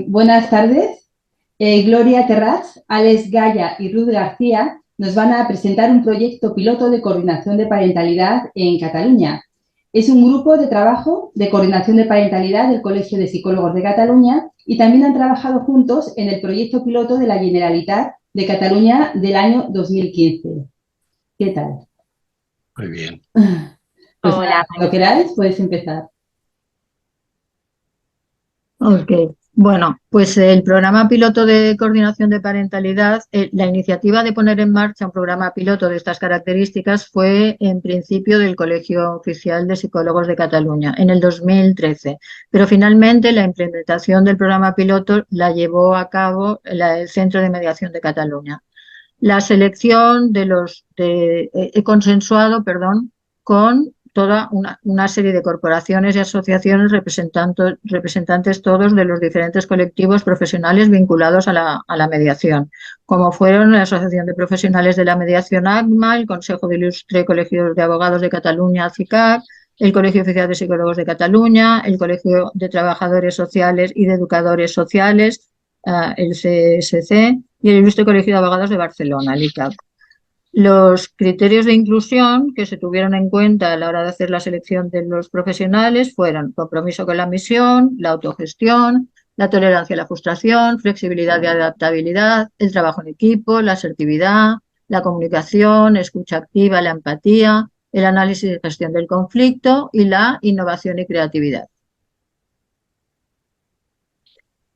Buenas tardes. Gloria Terrats, Alex Gaya y Ruth García nos van a presentar un proyecto piloto de coordinación de parentalidad en Cataluña. Es un grupo de trabajo de coordinación de parentalidad del Colegio de Psicólogos de Cataluña y también han trabajado juntos en el proyecto piloto de la Generalitat de Cataluña del año 2015. ¿Qué tal? Muy bien. Pues Hola. nada, cuando queráis, podéis empezar. Ok, bueno, pues el programa piloto de coordinación de parentalidad, la iniciativa de poner en marcha un programa piloto de estas características fue en principio del Colegio Oficial de Psicólogos de Cataluña en el 2013, pero finalmente la implementación del programa piloto la llevó a cabo el Centro de Mediación de Cataluña. La selección he consensuado, perdón, con toda una serie de corporaciones y asociaciones representantes todos de los diferentes colectivos profesionales vinculados a la mediación, como fueron la Asociación de Profesionales de la Mediación ACMA, el Consejo de Ilustre Colegios de Abogados de Cataluña, CICAC, el Colegio Oficial de Psicólogos de Cataluña, el Colegio de Trabajadores Sociales y de Educadores Sociales, el CSC, y el Ilustre Colegio de Abogados de Barcelona, el ICAB. Los criterios de inclusión que se tuvieron en cuenta a la hora de hacer la selección de los profesionales fueron compromiso con la misión, la autogestión, la tolerancia a la frustración, flexibilidad y adaptabilidad, el trabajo en equipo, la asertividad, la comunicación, escucha activa, la empatía, el análisis y gestión del conflicto y la innovación y creatividad.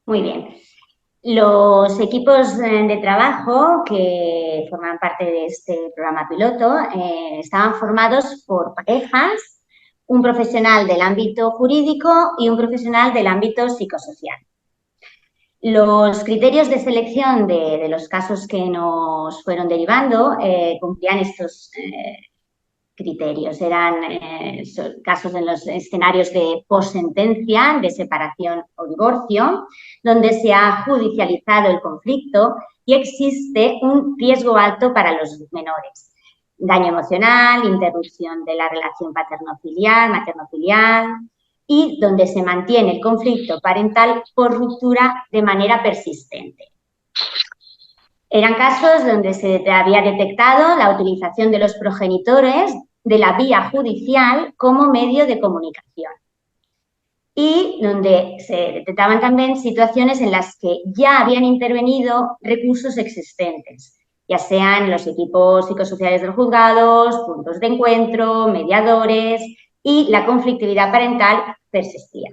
Muy bien. Los equipos de trabajo que forman parte de este programa piloto estaban formados por parejas, un profesional del ámbito jurídico y un profesional del ámbito psicosocial. Los criterios de selección de los casos que nos fueron derivando cumplían estos criterios. Eran casos en los escenarios de possentencia, de separación o divorcio, donde se ha judicializado el conflicto y existe un riesgo alto para los menores. Daño emocional, interrupción de la relación paterno-filial, materno-filial y donde se mantiene el conflicto parental por ruptura de manera persistente. Eran casos donde se había detectado la utilización de los progenitores de la vía judicial como medio de comunicación y donde se detectaban también situaciones en las que ya habían intervenido recursos existentes, ya sean los equipos psicosociales de los juzgados, puntos de encuentro, mediadores y la conflictividad parental persistía.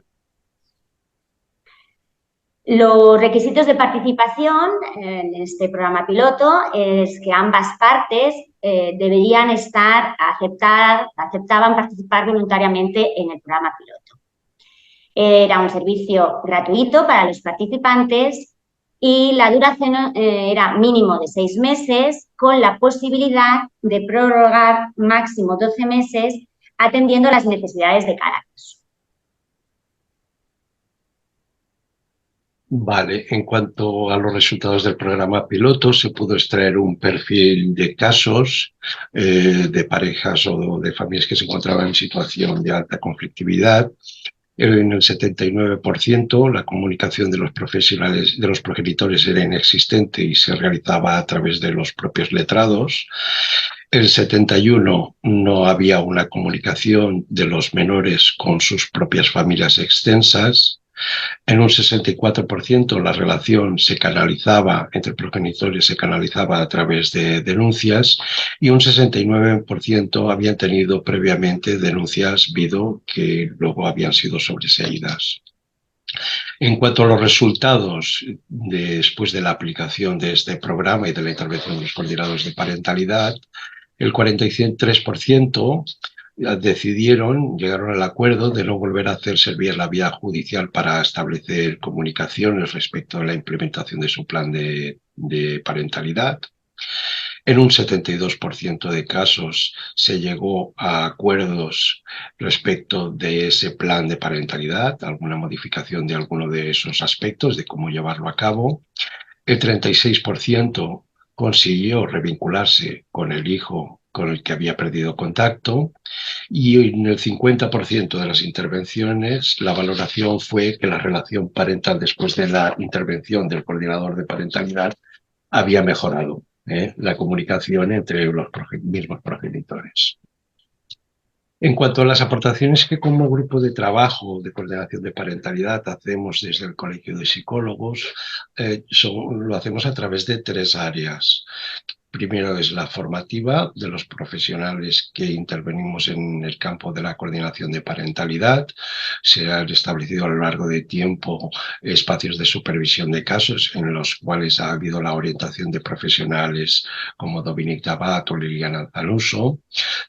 Los requisitos de participación en este programa piloto es que ambas partes aceptaban participar voluntariamente en el programa piloto. Era un servicio gratuito para los participantes y la duración era mínimo de 6 meses con la posibilidad de prorrogar máximo 12 meses atendiendo las necesidades de cada caso. Vale, en cuanto a los resultados del programa piloto, se pudo extraer un perfil de casos de parejas o de familias que se encontraban en situación de alta conflictividad. En el 79% la comunicación de los profesionales, de los progenitores era inexistente y se realizaba a través de los propios letrados. El 71% no había una comunicación de los menores con sus propias familias extensas. En un 64% la relación se canalizaba entre progenitores, se canalizaba a través de denuncias y un 69% habían tenido previamente denuncias VIDO que luego habían sido sobreseídas. En cuanto a los resultados después de la aplicación de este programa y de la intervención de los coordinadores de parentalidad, el 43% llegaron al acuerdo de no volver a hacer servir la vía judicial para establecer comunicaciones respecto a la implementación de su plan de parentalidad. En un 72% de casos se llegó a acuerdos respecto de ese plan de parentalidad, alguna modificación de alguno de esos aspectos, de cómo llevarlo a cabo. El 36% consiguió revincularse con el hijo con el que había perdido contacto, y en el 50% de las intervenciones la valoración fue que la relación parental después de la intervención del coordinador de parentalidad había mejorado la comunicación entre los mismos progenitores. En cuanto a las aportaciones que como grupo de trabajo de coordinación de parentalidad hacemos desde el Colegio de Psicólogos, lo hacemos a través de 3 áreas. Primero es la formativa de los profesionales que intervenimos en el campo de la coordinación de parentalidad. Se han establecido a lo largo de tiempo espacios de supervisión de casos en los cuales ha habido la orientación de profesionales como Dominique Tabat o Liliana Zanuso.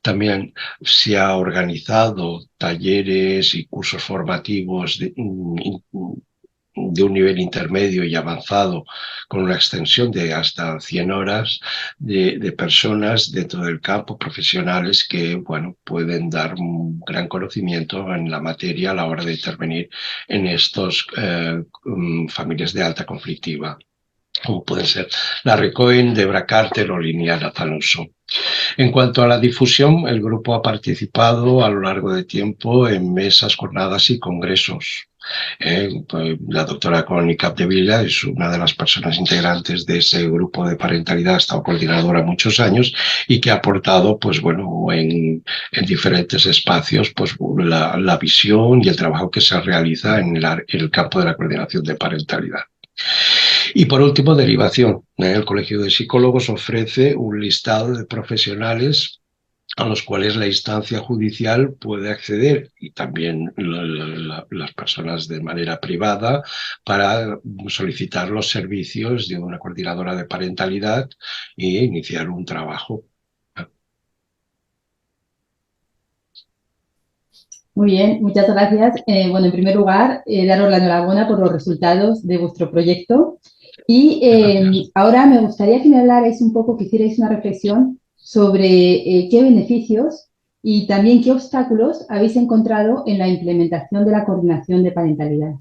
También se ha organizado talleres y cursos formativos de un nivel intermedio y avanzado con una extensión de hasta 100 horas de personas dentro del campo, profesionales que, bueno, pueden dar un gran conocimiento en la materia a la hora de intervenir en estos familias de alta conflictiva, como pueden ser Larry Cohen, Debra Carter o Liliana Zanuso. En cuanto a la difusión, el grupo ha participado a lo largo de tiempo en mesas, jornadas y congresos. La doctora Connie Capdevila es una de las personas integrantes de ese grupo de parentalidad, ha estado coordinadora muchos años y que ha aportado, pues bueno, en diferentes espacios, pues la visión y el trabajo que se realiza en el campo de la coordinación de parentalidad. Y por último, derivación. El Colegio de Psicólogos ofrece un listado de profesionales a los cuales la instancia judicial puede acceder y también las personas de manera privada para solicitar los servicios de una coordinadora de parentalidad e iniciar un trabajo. Muy bien, muchas gracias. Bueno, en primer lugar, daros la enhorabuena por los resultados de vuestro proyecto. Y ahora me gustaría que me hablarais un poco, que hicierais una reflexión sobre qué beneficios y también qué obstáculos habéis encontrado en la implementación de la coordinación de parentalidad.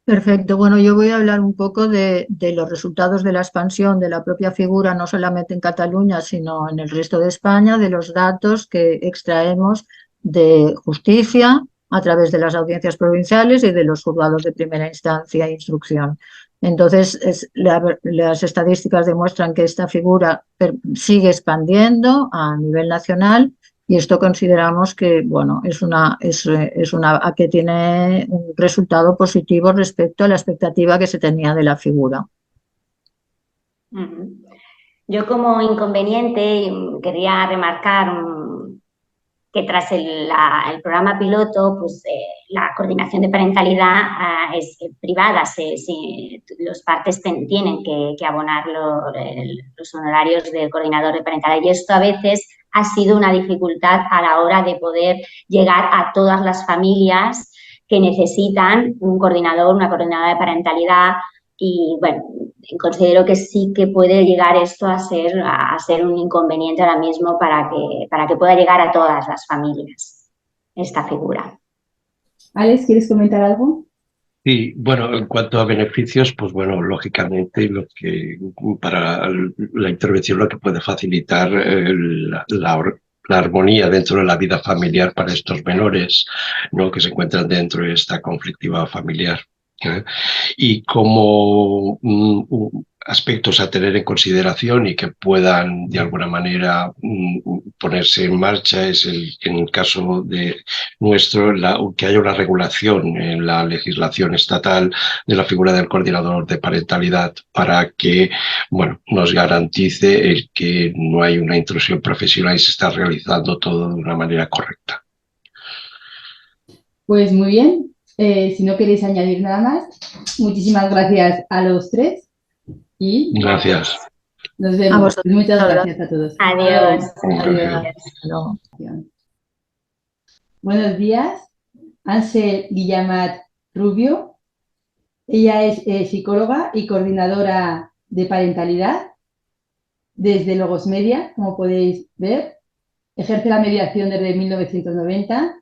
Perfecto. Bueno, yo voy a hablar un poco de los resultados de la expansión de la propia figura, no solamente en Cataluña, sino en el resto de España, de los datos que extraemos de justicia a través de las audiencias provinciales y de los juzgados de primera instancia e instrucción. Entonces, las estadísticas demuestran que esta figura sigue expandiendo a nivel nacional. Y esto consideramos que, bueno, que tiene un resultado positivo respecto a la expectativa que se tenía de la figura. Yo como inconveniente quería remarcar que tras el programa piloto, pues la coordinación de parentalidad es privada, los partes tienen que abonar los honorarios del coordinador de parentalidad, y esto a veces ha sido una dificultad a la hora de poder llegar a todas las familias que necesitan un coordinador, una coordinadora de parentalidad. Y bueno, considero que sí que puede llegar esto a ser un inconveniente ahora mismo para que pueda llegar a todas las familias esta figura. Alex, ¿quieres comentar algo? Sí, bueno, en cuanto a beneficios, pues bueno, lógicamente para la intervención lo que puede facilitar la armonía dentro de la vida familiar para estos menores, ¿no?, que se encuentran dentro de esta conflictiva familiar. Y como aspectos a tener en consideración y que puedan de alguna manera ponerse en marcha es en el caso de nuestro, que haya una regulación en la legislación estatal de la figura del coordinador de parentalidad para que, bueno, nos garantice el que no hay una intrusión profesional y se está realizando todo de una manera correcta. Pues muy bien. Si no queréis añadir nada más, muchísimas gracias a los tres y gracias. Nos vemos. Muchas gracias a todos. Adiós. Adiós. Buenos días, Ansel Guillamat Rubio. Ella es psicóloga y coordinadora de parentalidad desde Logos Media, como podéis ver. Ejerce la mediación desde 1990.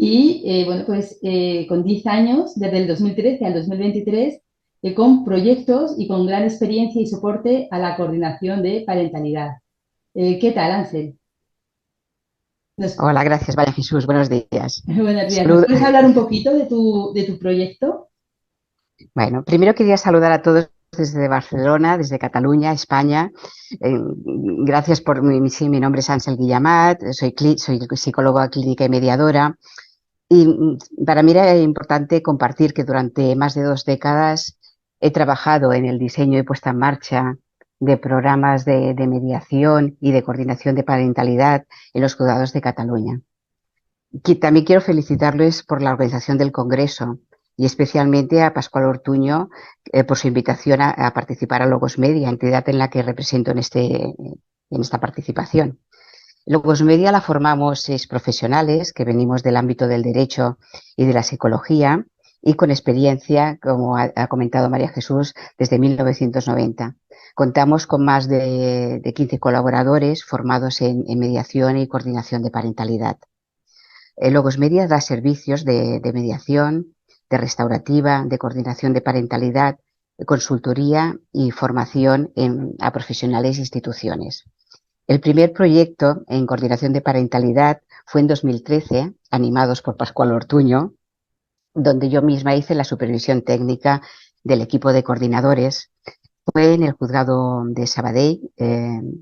Y, bueno, pues con 10 años, desde el 2013 al 2023, con proyectos y con gran experiencia y soporte a la coordinación de parentalidad. ¿Qué tal, Ángel? Hola, gracias, María Jesús. Buenos días. Buenos días. ¿Nos Salud. puedes hablar un poquito de tu proyecto? Bueno, primero quería saludar a todos desde Barcelona, desde Cataluña, España. Gracias por sí, mi nombre es Ángel Guillamat, soy psicóloga clínica y mediadora. Y para mí era importante compartir que durante más de 2 décadas he trabajado en el diseño y puesta en marcha de programas de mediación y de coordinación de parentalidad en los juzgados de Cataluña. También quiero felicitarles por la organización del Congreso y especialmente a Pascual Ortuño por su invitación a participar a Logos Media, entidad en la que represento en esta participación. Logos Media la formamos 6 profesionales que venimos del ámbito del derecho y de la psicología y con experiencia, como ha comentado María Jesús, desde 1990. Contamos con más de 15 colaboradores formados en mediación y coordinación de parentalidad. Logos Media da servicios de mediación, de restaurativa, de coordinación de parentalidad, de consultoría y formación a profesionales e instituciones. El primer proyecto en coordinación de parentalidad fue en 2013, animados por Pascual Ortuño, donde yo misma hice la supervisión técnica del equipo de coordinadores. Fue en el juzgado de Sabadell,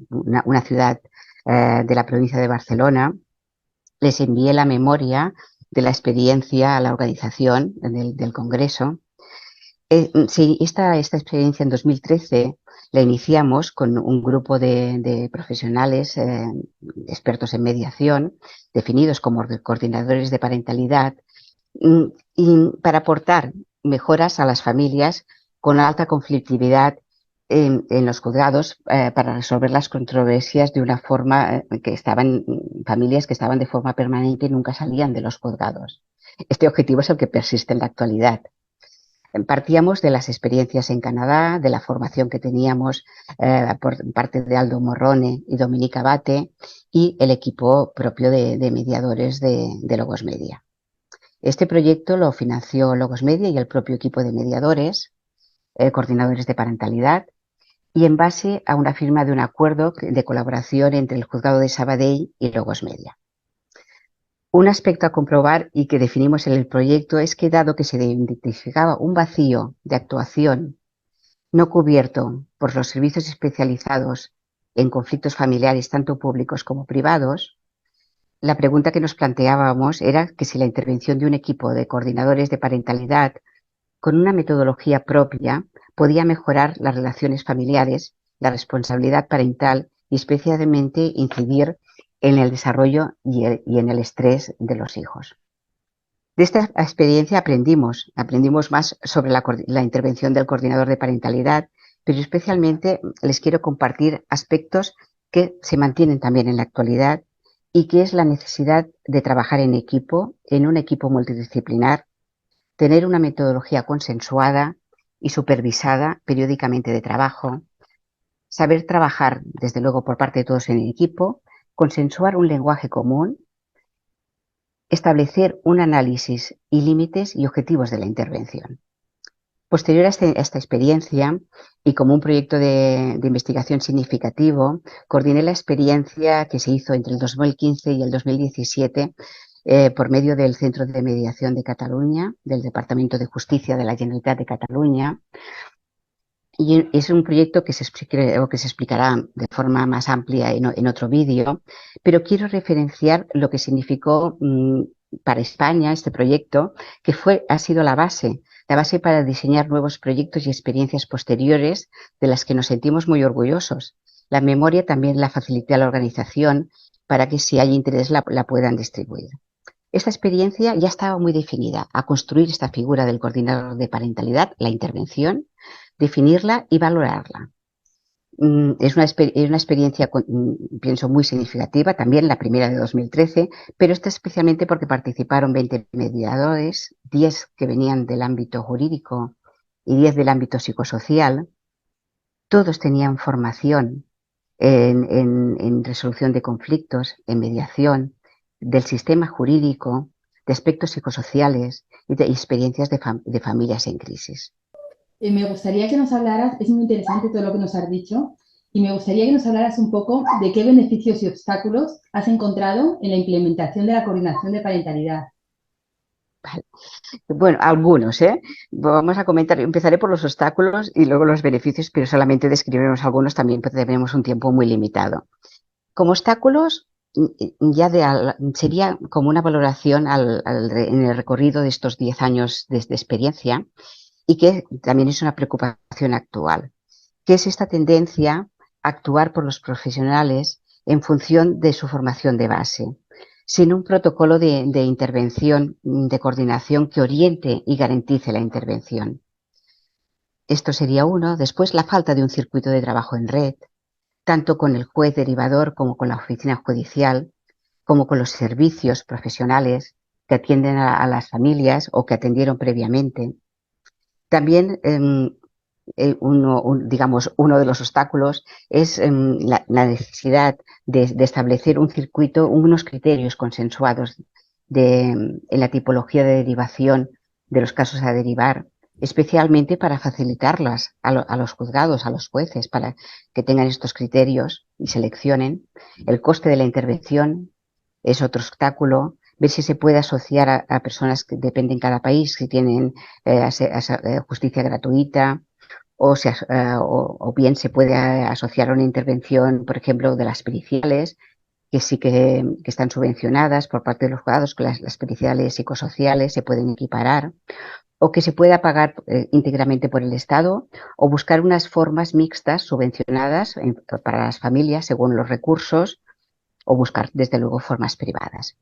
una ciudad de la provincia de Barcelona. Les envié la memoria de la experiencia a la organización del Congreso. Sí, esta experiencia en 2013 la iniciamos con un grupo de profesionales expertos en mediación, definidos como coordinadores de parentalidad, y para aportar mejoras a las familias con alta conflictividad en los juzgados para resolver las controversias de una forma familias que estaban de forma permanente y nunca salían de los juzgados. Este objetivo es el que persiste en la actualidad. Partíamos de las experiencias en Canadá, de la formación que teníamos por parte de Aldo Morrone y Dominica Abate y el equipo propio de mediadores de Logos Media. Este proyecto lo financió Logos Media y el propio equipo de mediadores, coordinadores de parentalidad, y en base a una firma de un acuerdo de colaboración entre el Juzgado de Sabadell y Logos Media. Un aspecto a comprobar y que definimos en el proyecto es que, dado que se identificaba un vacío de actuación no cubierto por los servicios especializados en conflictos familiares, tanto públicos como privados, la pregunta que nos planteábamos era que si la intervención de un equipo de coordinadores de parentalidad con una metodología propia podía mejorar las relaciones familiares, la responsabilidad parental y especialmente incidir en el desarrollo y en el estrés de los hijos. De esta experiencia aprendimos más sobre la intervención del coordinador de parentalidad, pero especialmente les quiero compartir aspectos que se mantienen también en la actualidad y que es la necesidad de trabajar en equipo, en un equipo multidisciplinar, tener una metodología consensuada y supervisada periódicamente de trabajo, saber trabajar, desde luego, por parte de todos en el equipo, consensuar un lenguaje común, establecer un análisis y límites y objetivos de la intervención. Posterior a esta experiencia y como un proyecto de investigación significativo, coordiné la experiencia que se hizo entre el 2015 y el 2017 por medio del Centro de Mediación de Cataluña, del Departamento de Justicia de la Generalitat de Cataluña. Y es un proyecto que se explicará de forma más amplia en otro vídeo, pero quiero referenciar lo que significó para España este proyecto, que ha sido la base para diseñar nuevos proyectos y experiencias posteriores de las que nos sentimos muy orgullosos. La memoria también la facilita a la organización para que si hay interés la puedan distribuir. Esta experiencia ya estaba muy definida a construir esta figura del coordinador de parentalidad, la intervención, definirla y valorarla. Es una experiencia, pienso, muy significativa, también la primera de 2013, pero esta especialmente porque participaron 20 mediadores, 10 que venían del ámbito jurídico y 10 del ámbito psicosocial. Todos tenían formación en resolución de conflictos, en mediación, del sistema jurídico, de aspectos psicosociales y de experiencias de familias en crisis. Me gustaría que nos hablaras, es muy interesante todo lo que nos has dicho, y me gustaría que nos hablaras un poco de qué beneficios y obstáculos has encontrado en la implementación de la coordinación de parentalidad. Bueno, algunos, ¿eh? Vamos a comentar, empezaré por los obstáculos y luego los beneficios, pero solamente describiremos algunos también, porque tenemos un tiempo muy limitado. Como obstáculos, sería como una valoración en el recorrido de estos 10 años de experiencia y que también es una preocupación actual, que es esta tendencia a actuar por los profesionales en función de su formación de base, sin un protocolo de intervención, de coordinación que oriente y garantice la intervención. Esto sería uno. Después, la falta de un circuito de trabajo en red, tanto con el juez derivador como con la oficina judicial, como con los servicios profesionales que atienden a las familias o que atendieron previamente. También, uno de los obstáculos es la necesidad de establecer un circuito, unos criterios consensuados en la tipología de derivación de los casos a derivar, especialmente para facilitarlas a los juzgados, a los jueces, para que tengan estos criterios y seleccionen. El coste de la intervención es otro obstáculo. Ver si se puede asociar a personas que dependen en cada país, si tienen justicia gratuita, o bien se puede asociar a una intervención, por ejemplo, de las periciales, que sí que están subvencionadas por parte de los juzgados, que las periciales psicosociales se pueden equiparar, o que se pueda pagar íntegramente por el Estado, o buscar unas formas mixtas subvencionadas para las familias según los recursos, o buscar, desde luego, formas privadas.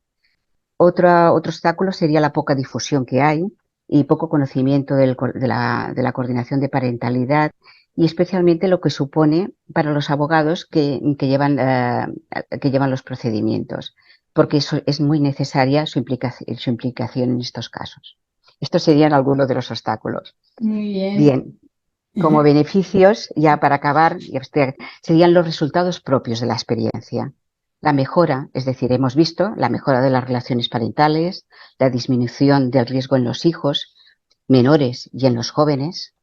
Otro obstáculo sería la poca difusión que hay y poco conocimiento de la coordinación de parentalidad, y especialmente lo que supone para los abogados que llevan los procedimientos, porque eso es muy necesaria su implicación en estos casos. Estos serían algunos de los obstáculos. Muy bien. Bien, como beneficios, ya para acabar, serían los resultados propios de la experiencia. La mejora, es decir, hemos visto la mejora de las relaciones parentales, la disminución del riesgo en los hijos menores y en los jóvenes,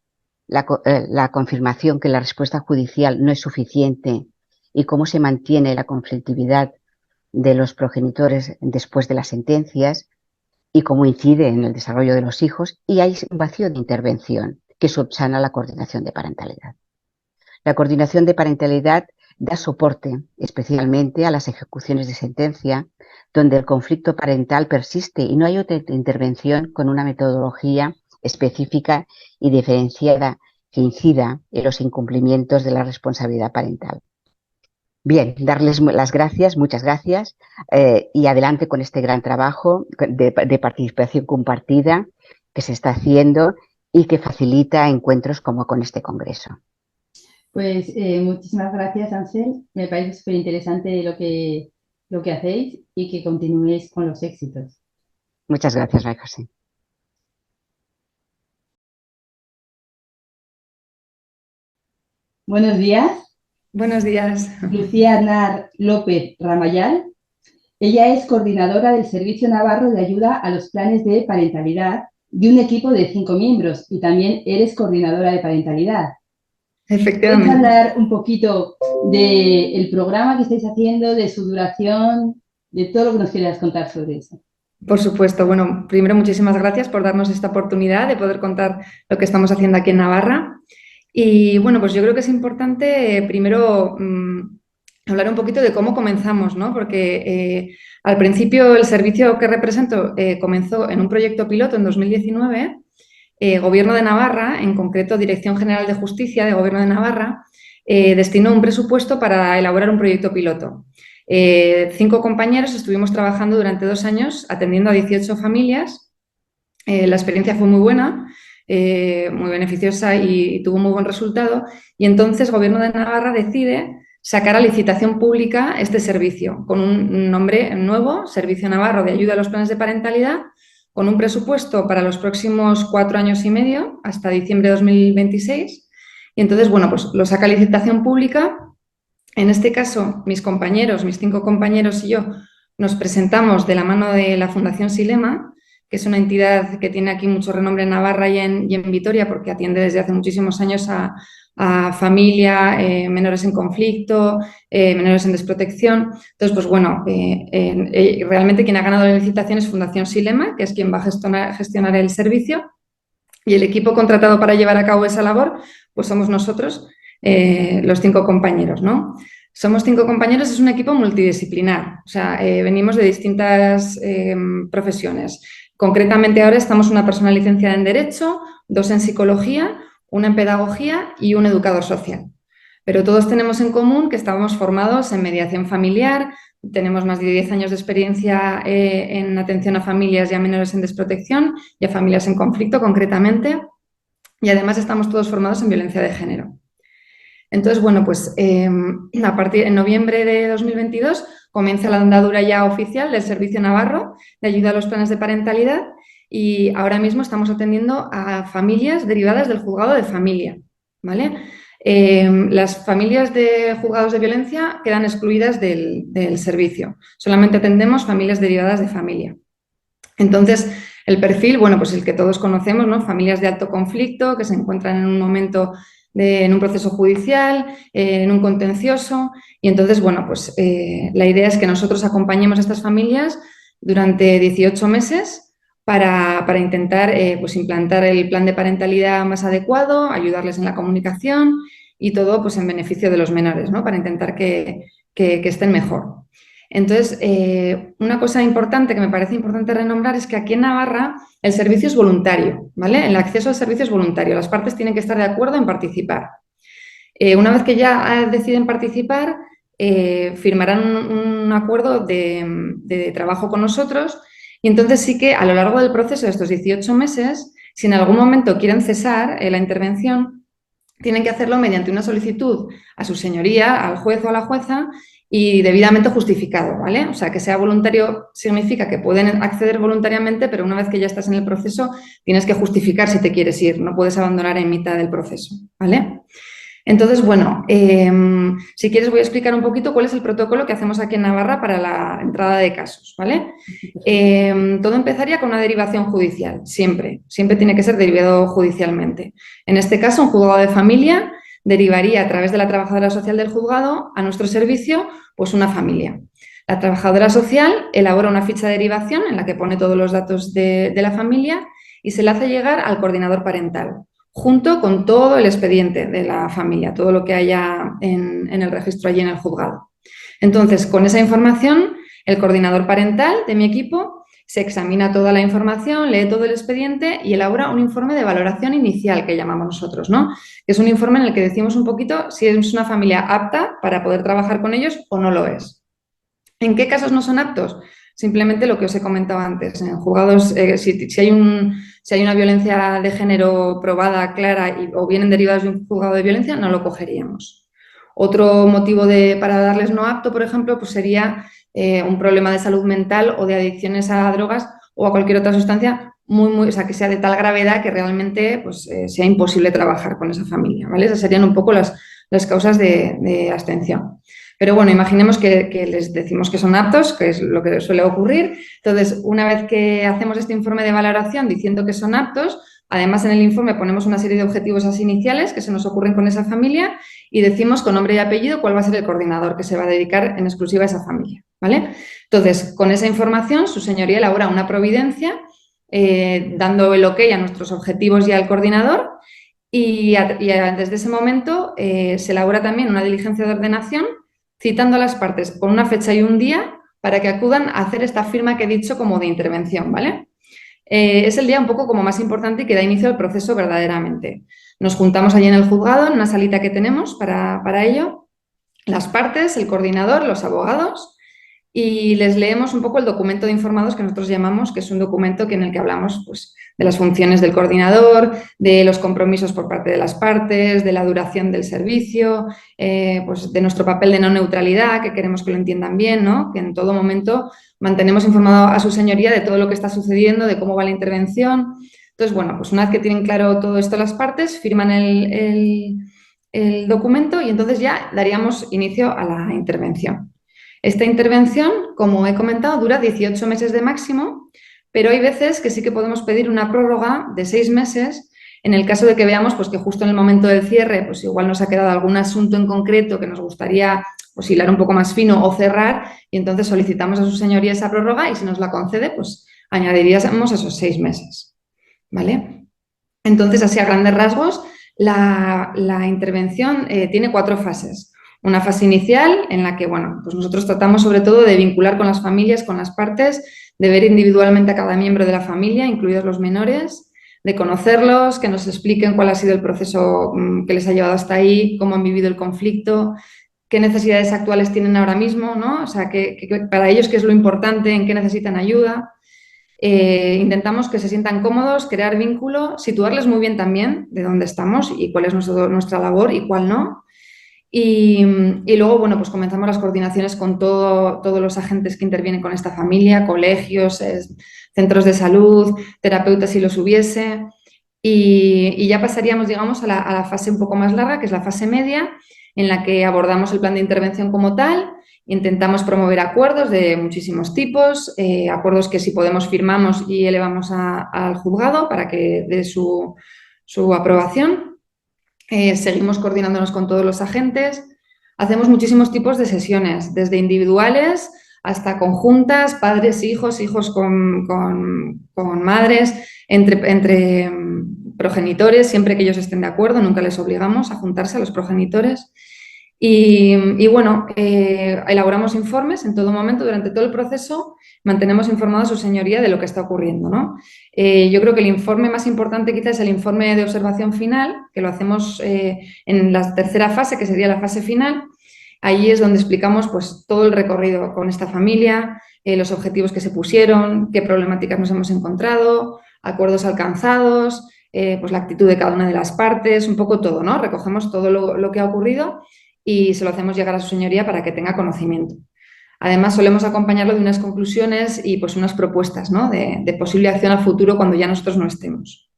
la confirmación que la respuesta judicial no es suficiente y cómo se mantiene la conflictividad de los progenitores después de las sentencias y cómo incide en el desarrollo de los hijos, y hay vacío de intervención que subsana la coordinación de parentalidad. La coordinación de parentalidad da soporte especialmente a las ejecuciones de sentencia, donde el conflicto parental persiste y no hay otra intervención con una metodología específica y diferenciada que incida en los incumplimientos de la responsabilidad parental. Bien, darles las gracias, muchas gracias, y adelante con este gran trabajo de participación compartida que se está haciendo y que facilita encuentros como con este congreso. Pues muchísimas gracias, Ansel. Me parece súper interesante lo que hacéis y que continuéis con los éxitos. Muchas gracias, María José. Buenos días. Buenos días. Lucía Aznar López Ramayal. Ella es coordinadora del Servicio Navarro de Ayuda a los Planes de Parentalidad de un equipo de 5 miembros, y también eres coordinadora de parentalidad. Efectivamente. ¿Puedes hablar un poquito del programa que estáis haciendo, de su duración, de todo lo que nos quieras contar sobre eso? Por supuesto. Bueno, primero muchísimas gracias por darnos esta oportunidad de poder contar lo que estamos haciendo aquí en Navarra. Y bueno, pues yo creo que es importante primero hablar un poquito de cómo comenzamos, ¿no? Porque al principio el servicio que represento comenzó en un proyecto piloto en 2019. Gobierno de Navarra, en concreto Dirección General de Justicia de Gobierno de Navarra, destinó un presupuesto para elaborar un proyecto piloto. 5 compañeros estuvimos trabajando durante 2 años atendiendo a 18 familias. La experiencia fue muy buena, muy beneficiosa y tuvo muy buen resultado. Y entonces Gobierno de Navarra decide sacar a licitación pública este servicio con un nombre nuevo, Servicio Navarro de Ayuda a los Planes de Parentalidad, con un presupuesto para los próximos 4 años y medio, hasta diciembre de 2026. Y entonces, bueno, pues lo saca a licitación pública. En este caso, mis 5 compañeros y yo nos presentamos de la mano de la Fundación Silema, que es una entidad que tiene aquí mucho renombre en Navarra y en Vitoria, porque atiende desde hace muchísimos años a a familia, menores en conflicto, menores en desprotección. Entonces, pues bueno, realmente quien ha ganado la licitación es Fundación Silema, que es quien va a gestionar el servicio, y el equipo contratado para llevar a cabo esa labor, pues somos nosotros, los 5 compañeros, ¿no? Somos 5 compañeros, es un equipo multidisciplinar, o sea, venimos de distintas profesiones. Concretamente ahora estamos una persona licenciada en Derecho, 2 en Psicología, 1 en Pedagogía y 1 educador social. Pero todos tenemos en común que estábamos formados en mediación familiar, tenemos más de 10 años de experiencia en atención a familias y a menores en desprotección y a familias en conflicto concretamente, y además estamos todos formados en violencia de género. Entonces, bueno, pues a partir de noviembre de 2022 comienza la andadura ya oficial del Servicio Navarro de Ayuda a los Planes de Parentalidad, y ahora mismo estamos atendiendo a familias derivadas del juzgado de familia, ¿vale? Las familias de juzgados de violencia quedan excluidas del servicio. Solamente atendemos familias derivadas de familia. Entonces, el perfil, bueno, pues el que todos conocemos, ¿no? Familias de alto conflicto que se encuentran en un momento en un proceso judicial, en un contencioso, y entonces, bueno, pues la idea es que nosotros acompañemos a estas familias durante 18 meses para intentar pues implantar el plan de parentalidad más adecuado, ayudarles en la comunicación y todo pues en beneficio de los menores, ¿no? Para intentar que estén mejor. Entonces, una cosa importante que me parece importante renombrar es que aquí en Navarra el servicio es voluntario, ¿vale? El acceso al servicio es voluntario, las partes tienen que estar de acuerdo en participar. Una vez que ya deciden participar, firmarán un acuerdo de trabajo con nosotros, y entonces sí que a lo largo del proceso de estos 18 meses, si en algún momento quieren cesar la intervención, tienen que hacerlo mediante una solicitud a su señoría, al juez o a la jueza, y debidamente justificado, ¿vale? O sea, que sea voluntario significa que pueden acceder voluntariamente, pero una vez que ya estás en el proceso tienes que justificar si te quieres ir, no puedes abandonar en mitad del proceso, ¿vale? Entonces, bueno, si quieres voy a explicar un poquito cuál es el protocolo que hacemos aquí en Navarra para la entrada de casos, ¿vale? Todo empezaría con una derivación judicial, siempre tiene que ser derivado judicialmente. En este caso, un juzgado de familia derivaría a través de la trabajadora social del juzgado a nuestro servicio pues una familia. La trabajadora social elabora una ficha de derivación en la que pone todos los datos de la familia y se le hace llegar al coordinador parental, junto con todo el expediente de la familia, todo lo que haya en el registro allí en el juzgado. Entonces, con esa información, el coordinador parental de mi equipo se examina toda la información, lee todo el expediente y elabora un informe de valoración inicial que llamamos nosotros, ¿no? Que es un informe en el que decimos un poquito si es una familia apta para poder trabajar con ellos o no lo es. ¿En qué casos no son aptos? Simplemente lo que os he comentado antes. En juzgados, si hay una violencia de género probada, clara, o vienen derivados de un juzgado de violencia, no lo cogeríamos. Otro motivo para darles no apto, por ejemplo, pues sería un problema de salud mental o de adicciones a drogas o a cualquier otra sustancia o sea, que sea de tal gravedad que realmente pues, sea imposible trabajar con esa familia, ¿vale? Esas serían un poco las causas de abstención. Pero bueno, imaginemos que les decimos que son aptos, que es lo que suele ocurrir. Entonces, una vez que hacemos este informe de valoración diciendo que son aptos, además en el informe ponemos una serie de objetivos así iniciales que se nos ocurren con esa familia y decimos con nombre y apellido cuál va a ser el coordinador que se va a dedicar en exclusiva a esa familia, ¿vale? Entonces, con esa información, su señoría elabora una providencia dando el ok a nuestros objetivos y al coordinador, y desde ese momento se elabora también una diligencia de ordenación citando a las partes con una fecha y un día para que acudan a hacer esta firma que he dicho como de intervención, ¿vale? Es el día un poco como más importante y que da inicio al proceso verdaderamente. Nos juntamos allí en el juzgado, en una salita que tenemos para ello, las partes, el coordinador, los abogados, y les leemos un poco el documento de informados que nosotros llamamos, que es un documento en el que hablamos pues, de las funciones del coordinador, de los compromisos por parte de las partes, de la duración del servicio, pues de nuestro papel de no neutralidad, que queremos que lo entiendan bien, ¿no? Que en todo momento mantenemos informado a su señoría de todo lo que está sucediendo, de cómo va la intervención. Entonces, bueno, pues una vez que tienen claro todo esto las partes, firman el documento y entonces ya daríamos inicio a la intervención. Esta intervención, como he comentado, dura 18 meses de máximo, pero hay veces que sí que podemos pedir una prórroga de 6 meses En el caso de que veamos pues, que justo en el momento del cierre, pues igual nos ha quedado algún asunto en concreto que nos gustaría pues, hilar un poco más fino o cerrar, y entonces solicitamos a su señoría esa prórroga y si nos la concede, pues añadiríamos esos 6 meses, ¿vale? Entonces, así a grandes rasgos, la intervención tiene 4 fases. Una fase inicial en la que, bueno, pues nosotros tratamos sobre todo de vincular con las familias, con las partes, de ver individualmente a cada miembro de la familia, incluidos los menores, de conocerlos, que nos expliquen cuál ha sido el proceso que les ha llevado hasta ahí, cómo han vivido el conflicto, qué necesidades actuales tienen ahora mismo, ¿no? O sea, para ellos qué es lo importante, en qué necesitan ayuda. Intentamos que se sientan cómodos, crear vínculo, situarles muy bien también de dónde estamos y cuál es nuestra labor y cuál no. Y luego, bueno, pues comenzamos las coordinaciones con todos los agentes que intervienen con esta familia, colegios, centros de salud, terapeutas si los hubiese. Y ya pasaríamos, digamos, a la fase un poco más larga, que es la fase media, en la que abordamos el plan de intervención como tal. Intentamos promover acuerdos de muchísimos tipos, acuerdos que si podemos firmamos y elevamos al juzgado para que dé su aprobación. Seguimos coordinándonos con todos los agentes. Hacemos muchísimos tipos de sesiones, desde individuales hasta conjuntas, padres, hijos con madres, entre progenitores, siempre que ellos estén de acuerdo, nunca les obligamos a juntarse a los progenitores. Y bueno, elaboramos informes en todo momento, durante todo el proceso, mantenemos informada a su señoría de lo que está ocurriendo, ¿no? Yo creo que el informe más importante quizás es el informe de observación final, que lo hacemos en la tercera fase, que sería la fase final. Allí es donde explicamos pues, todo el recorrido con esta familia, los objetivos que se pusieron, qué problemáticas nos hemos encontrado, acuerdos alcanzados, pues la actitud de cada una de las partes, un poco todo, ¿no? Recogemos todo lo que ha ocurrido y se lo hacemos llegar a su señoría para que tenga conocimiento. Además, solemos acompañarlo de unas conclusiones y pues unas propuestas, ¿no? de posible acción a futuro cuando ya nosotros no estemos.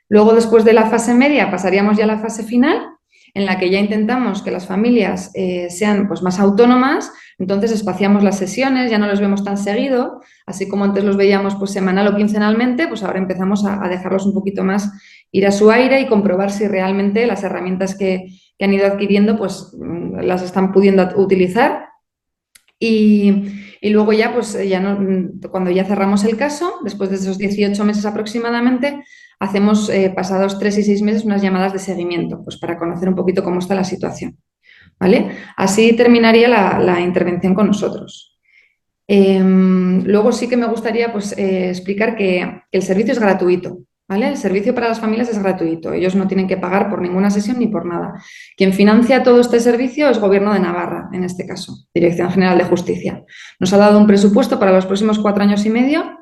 Luego, después de la fase media, pasaríamos ya a la fase final, en la que ya intentamos que las familias sean pues, más autónomas, entonces espaciamos las sesiones, ya no los vemos tan seguido, así como antes los veíamos pues, semanal o quincenalmente, pues ahora empezamos a dejarlos un poquito más ir a su aire y comprobar si realmente las herramientas que han ido adquiriendo pues las están pudiendo utilizar. Y luego ya, pues cuando ya cerramos el caso, después de esos 18 meses aproximadamente, hacemos pasados 3 y 6 meses unas llamadas de seguimiento, pues para conocer un poquito cómo está la situación, ¿vale? Así terminaría la intervención con nosotros. Luego sí que me gustaría pues, explicar que el servicio es gratuito, ¿vale? El servicio para las familias es gratuito, ellos no tienen que pagar por ninguna sesión ni por nada. Quien financia todo este servicio es Gobierno de Navarra, en este caso, Dirección General de Justicia. Nos ha dado un presupuesto para los próximos 4 años y medio.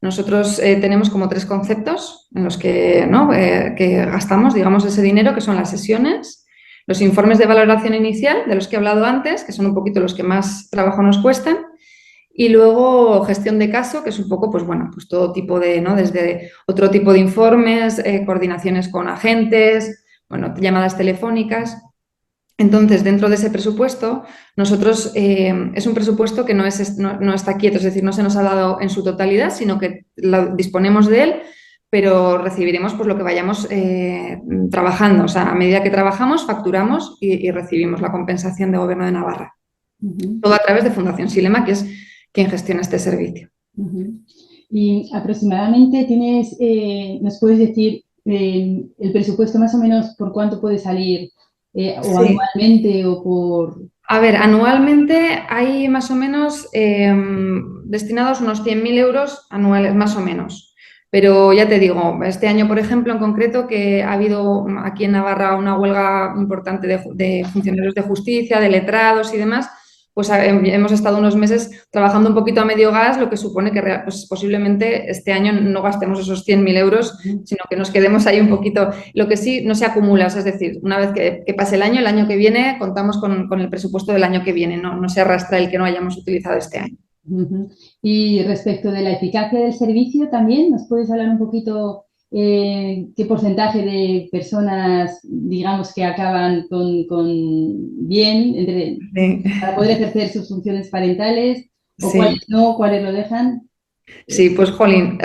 Nosotros tenemos como 3 conceptos en los que, ¿no? Que gastamos, digamos, ese dinero, que son las sesiones, los informes de valoración inicial, de los que he hablado antes, que son un poquito los que más trabajo nos cuestan, y luego gestión de caso, que es un poco, pues bueno, pues todo tipo de, ¿no? Desde otro tipo de informes, coordinaciones con agentes, bueno, llamadas telefónicas. Entonces, dentro de ese presupuesto, nosotros es un presupuesto que no está quieto, es decir, no se nos ha dado en su totalidad, sino que disponemos de él, pero recibiremos pues, lo que vayamos trabajando. O sea, a medida que trabajamos, facturamos y recibimos la compensación de Gobierno de Navarra. Todo a través de Fundación Silema, que es quien gestiona este servicio. Y aproximadamente nos puedes decir el presupuesto más o menos por cuánto puede salir, o Sí. anualmente o por... A ver, anualmente hay más o menos destinados unos 100.000 euros anuales, más o menos. Pero ya te digo, este año, por ejemplo, en concreto, que ha habido aquí en Navarra una huelga importante de funcionarios de justicia, de letrados y demás, pues hemos estado unos meses trabajando un poquito a medio gas, lo que supone que pues, posiblemente este año no gastemos esos 100.000 euros, sino que nos quedemos ahí un poquito. Lo que sí no se acumula, es decir, una vez que pase el año que viene contamos con el presupuesto del año que viene, no se arrastra el que no hayamos utilizado este año. Y respecto de la eficacia del servicio también, ¿nos puedes hablar un poquito qué porcentaje de personas, digamos, que acaban con bien para poder ejercer sus funciones parentales, o Sí. cuáles no, cuáles lo dejan? Sí, pues jolín,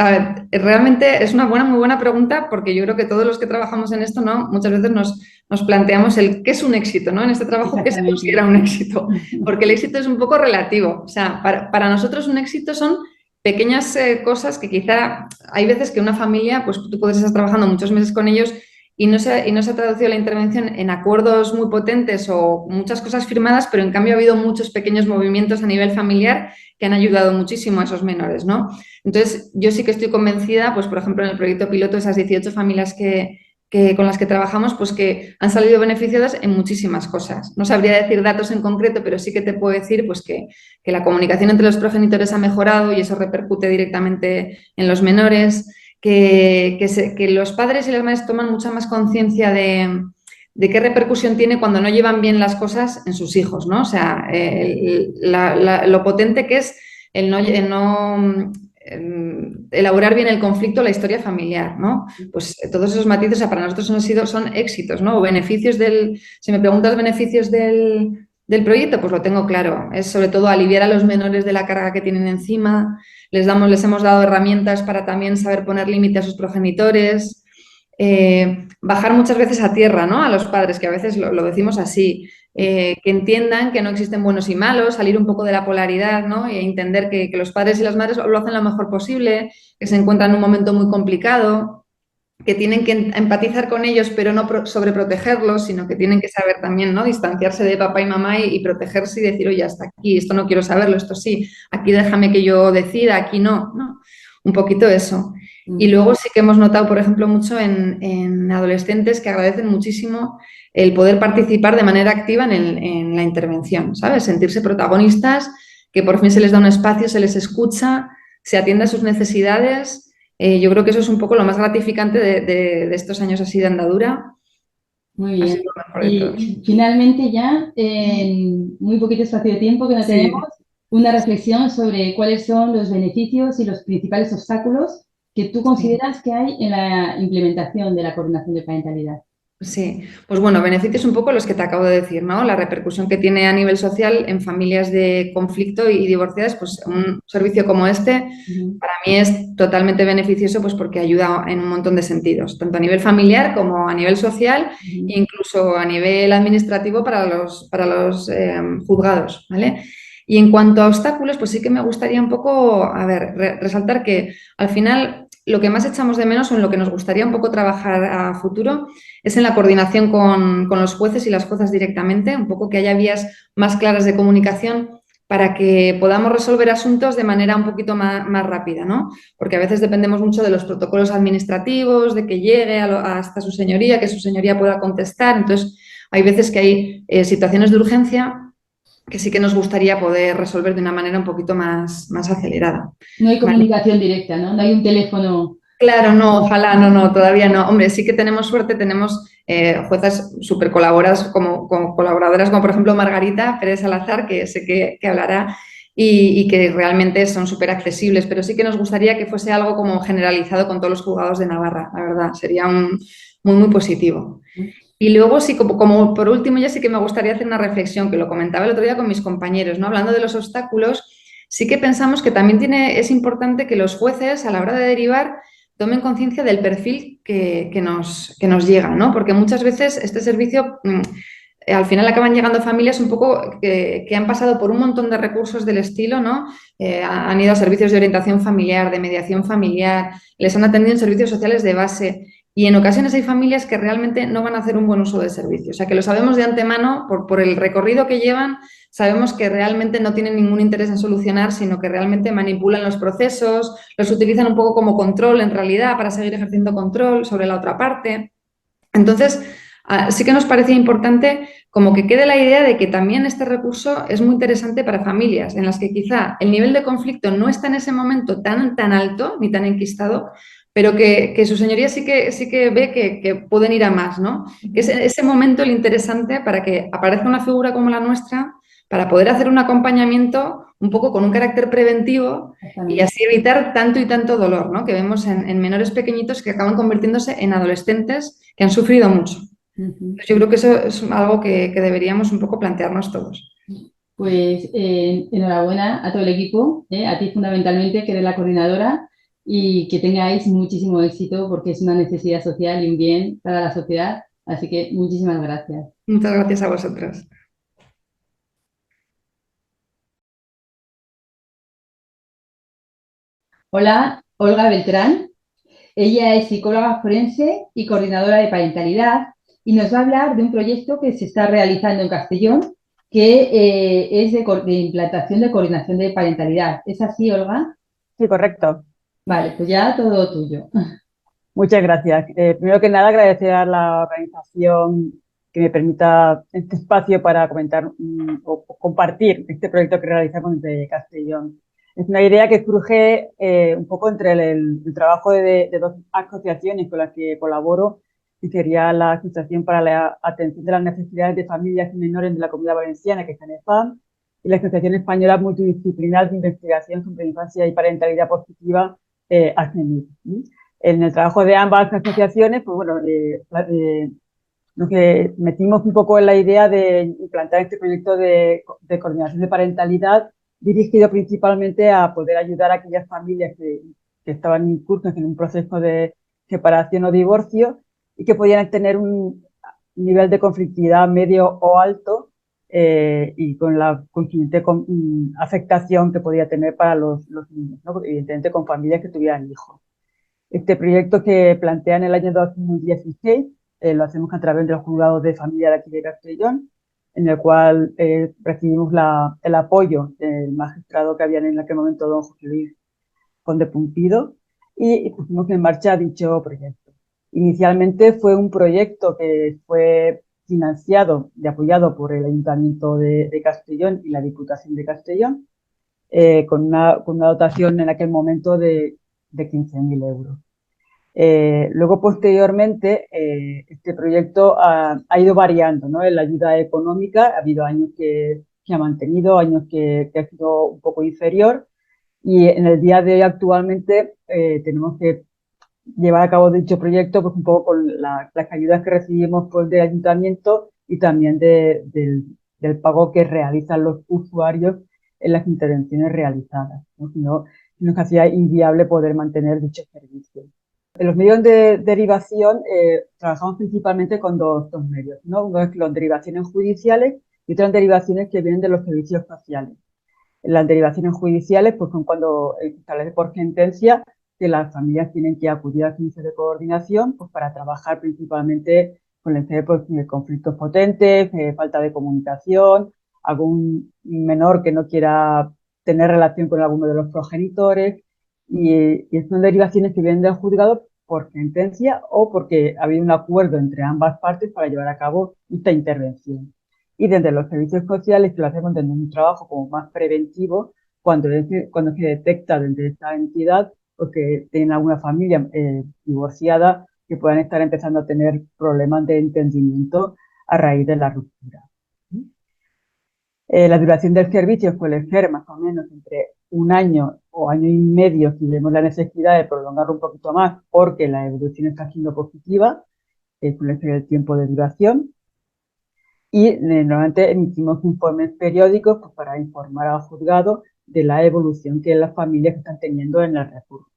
realmente es una muy buena pregunta porque yo creo que todos los que trabajamos en esto, ¿no? Muchas veces nos planteamos el qué es un éxito, ¿no? En este trabajo, ¿qué se Exactamente. considera un éxito? Porque el éxito es un poco relativo. O sea, para nosotros un éxito son pequeñas cosas que quizá hay veces que una familia, pues tú puedes estar trabajando muchos meses con ellos y no se ha traducido la intervención en acuerdos muy potentes o muchas cosas firmadas, pero en cambio ha habido muchos pequeños movimientos a nivel familiar que han ayudado muchísimo a esos menores, ¿no? Entonces, yo sí que estoy convencida, pues por ejemplo, en el proyecto piloto, esas 18 familias con las que trabajamos, pues que han salido beneficiadas en muchísimas cosas. No sabría decir datos en concreto, pero sí que te puedo decir pues que la comunicación entre los progenitores ha mejorado y eso repercute directamente en los menores, que los padres y las madres toman mucha más conciencia de qué repercusión tiene cuando no llevan bien las cosas en sus hijos, ¿no? O sea, lo potente que es el no elaborar bien el conflicto, la historia familiar, ¿no? Pues todos esos matices, o sea, para nosotros son éxitos, ¿no? O beneficios si me preguntas beneficios del proyecto, pues lo tengo claro. Es sobre todo aliviar a los menores de la carga que tienen encima, les hemos dado herramientas para también saber poner límite a sus progenitores, bajar muchas veces a tierra, ¿no? A los padres, que a veces lo decimos así, que entiendan que no existen buenos y malos, salir un poco de la polaridad, ¿no? E entender que los padres y las madres lo hacen lo mejor posible, que se encuentran en un momento muy complicado, que tienen que empatizar con ellos, pero no sobreprotegerlos, sino que tienen que saber también, ¿no? Distanciarse de papá y mamá y protegerse y decir, oye, hasta aquí, esto no quiero saberlo, esto sí, aquí déjame que yo decida, aquí no, ¿no? Un poquito eso. Y luego sí que hemos notado, por ejemplo, mucho en adolescentes que agradecen muchísimo el poder participar de manera activa en la intervención, ¿sabes? Sentirse protagonistas, que por fin se les da un espacio, se les escucha, se atiende a sus necesidades. Yo creo que eso es un poco lo más gratificante de estos años así de andadura. Muy Ha bien. sido lo mejor de todos. Y finalmente ya, en muy poquito espacio de tiempo que no Sí. tenemos, una reflexión sobre cuáles son los beneficios y los principales obstáculos que tú consideras que hay en la implementación de la coordinación de parentalidad. Sí, pues bueno, beneficios un poco los que te acabo de decir, ¿no? La repercusión que tiene a nivel social en familias de conflicto y divorciadas, pues un servicio como este para mí es totalmente beneficioso pues porque ayuda en un montón de sentidos, tanto a nivel familiar como a nivel social e incluso a nivel administrativo para los juzgados, ¿vale? Y en cuanto a obstáculos, pues sí que me gustaría un poco, a ver, resaltar que al final lo que más echamos de menos o en lo que nos gustaría un poco trabajar a futuro es en la coordinación con los jueces y las juezas directamente, un poco que haya vías más claras de comunicación para que podamos resolver asuntos de manera un poquito más rápida, ¿no? Porque a veces dependemos mucho de los protocolos administrativos, de que llegue hasta su señoría, que su señoría pueda contestar. Entonces, hay veces que hay situaciones de urgencia que sí que nos gustaría poder resolver de una manera un poquito más acelerada. No hay ¿Vale? comunicación directa, ¿no? No hay un teléfono. Claro, no, ojalá, no, todavía no. Hombre, sí que tenemos suerte, tenemos juezas súper colaboradoras como por ejemplo Margarita Pérez Salazar, que sé que hablará, y que realmente son súper accesibles, pero sí que nos gustaría que fuese algo como generalizado con todos los juzgados de Navarra, la verdad, sería muy positivo. Y luego sí, como por último, ya sí que me gustaría hacer una reflexión, que lo comentaba el otro día con mis compañeros, ¿no? Hablando de los obstáculos, sí que pensamos que también es importante que los jueces, a la hora de derivar, tomen conciencia del perfil que nos llega, ¿no? Porque muchas veces este servicio, al final acaban llegando familias un poco que han pasado por un montón de recursos del estilo, ¿no? Han ido a servicios de orientación familiar, de mediación familiar, les han atendido en servicios sociales de base y en ocasiones hay familias que realmente no van a hacer un buen uso del servicio. O sea, que lo sabemos de antemano por el recorrido que llevan, sabemos que realmente no tienen ningún interés en solucionar, sino que realmente manipulan los procesos, los utilizan un poco como control en realidad para seguir ejerciendo control sobre la otra parte. Entonces, sí que nos parecía importante como que quede la idea de que también este recurso es muy interesante para familias en las que quizá el nivel de conflicto no está en ese momento tan alto ni tan enquistado, pero que su señoría sí que ve que pueden ir a más, ¿no? Es ese momento el interesante para que aparezca una figura como la nuestra, para poder hacer un acompañamiento un poco con un carácter preventivo y así evitar tanto y tanto dolor, ¿no? Que vemos en menores pequeñitos que acaban convirtiéndose en adolescentes que han sufrido mucho. Yo creo que eso es algo que deberíamos un poco plantearnos todos. Pues enhorabuena a todo el equipo, a ti fundamentalmente, que eres la coordinadora, y que tengáis muchísimo éxito porque es una necesidad social y un bien para la sociedad. Así que muchísimas gracias. Muchas gracias a vosotros. Hola, Olga Beltrán. Ella es psicóloga forense y coordinadora de parentalidad y nos va a hablar de un proyecto que se está realizando en Castellón, que es de implantación de coordinación de parentalidad. ¿Es así, Olga? Sí, correcto. Vale, pues ya todo tuyo. Muchas gracias. Primero que nada, agradecer a la organización que me permita este espacio para comentar o compartir este proyecto que realizamos desde Castellón. Es una idea que surge un poco entre el trabajo de dos asociaciones con las que colaboro, que sería la Asociación para la Atención de las Necesidades de Familias y Menores de la Comunidad Valenciana, que está en EFAM, y la Asociación Española Multidisciplinar de Investigación sobre Infancia y Parentalidad Positiva, ACNIP. En el trabajo de ambas asociaciones, pues bueno, nos metimos un poco en la idea de implantar este proyecto de coordinación de parentalidad dirigido principalmente a poder ayudar a aquellas familias que estaban incursos en un proceso de separación o divorcio y que podían tener un nivel de conflictividad medio o alto y con la consiguiente afectación que podía tener para los niños, ¿no? Evidentemente con familias que tuvieran hijos. Este proyecto que plantea en el año 2016 lo hacemos a través de los juzgados de familia de aquí de Castellón, en el cual recibimos el apoyo del magistrado que había en aquel momento, don José Luis Conde Pumpido, y pusimos en marcha dicho proyecto. Inicialmente fue un proyecto que fue financiado y apoyado por el Ayuntamiento de Castellón y la Diputación de Castellón, con una dotación en aquel momento de 15.000 euros. Luego, posteriormente, este proyecto ha ido variando, ¿no? En la ayuda económica ha habido años que ha mantenido, años que ha sido un poco inferior, y en el día de hoy actualmente tenemos que llevar a cabo dicho proyecto pues un poco con las ayudas que recibimos pues, del ayuntamiento y también del pago que realizan los usuarios en las intervenciones realizadas, ¿no? Si no, nos hacía inviable poder mantener dichos servicios. En los medios de derivación trabajamos principalmente con dos medios, ¿no? Uno es las derivaciones judiciales y otras derivaciones que vienen de los servicios sociales. Las derivaciones judiciales pues, son cuando establece por sentencia que las familias tienen que acudir al servicio de coordinación pues, para trabajar principalmente con el pues, conflictos potentes, falta de comunicación, algún menor que no quiera tener relación con alguno de los progenitores, y son derivaciones que vienen del juzgado por sentencia o porque ha habido un acuerdo entre ambas partes para llevar a cabo esta intervención. Y desde los servicios sociales, que lo hacemos desde un trabajo como más preventivo, cuando se detecta desde esta entidad pues que tienen alguna familia divorciada que puedan estar empezando a tener problemas de entendimiento a raíz de la ruptura. La duración del servicio suele ser más o menos entre un año o año y medio si vemos la necesidad de prolongarlo un poquito más porque la evolución está siendo positiva, suele ser el tiempo de duración. Y normalmente emitimos informes periódicos pues, para informar al juzgado de la evolución que las familias están teniendo en el recurso.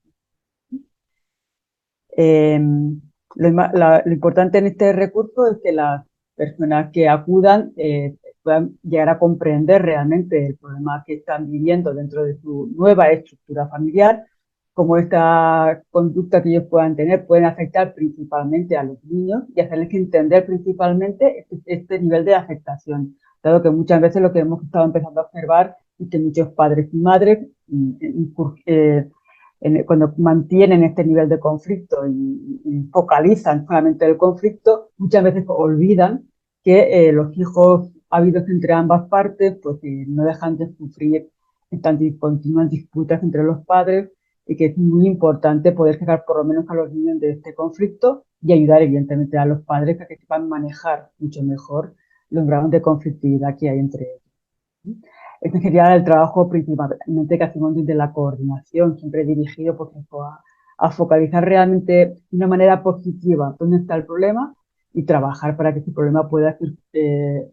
Lo importante en este recurso es que las personas que acudan puedan llegar a comprender realmente el problema que están viviendo dentro de su nueva estructura familiar, cómo esta conducta que ellos puedan tener pueden afectar principalmente a los niños y hacerles entender principalmente este nivel de afectación, dado que muchas veces lo que hemos estado empezando a observar es que muchos padres y madres cuando mantienen este nivel de conflicto y focalizan solamente el conflicto, muchas veces olvidan que los hijos habidos entre ambas partes pues no dejan de sufrir estas continuas disputas entre los padres y que es muy importante poder sacar por lo menos a los niños de este conflicto y ayudar evidentemente a los padres a que sepan manejar mucho mejor los grados de conflictividad que hay entre ellos. Este sería el trabajo principalmente que hacemos desde la coordinación, siempre dirigido pues, a focalizar realmente de una manera positiva dónde está el problema y trabajar para que ese problema pueda ser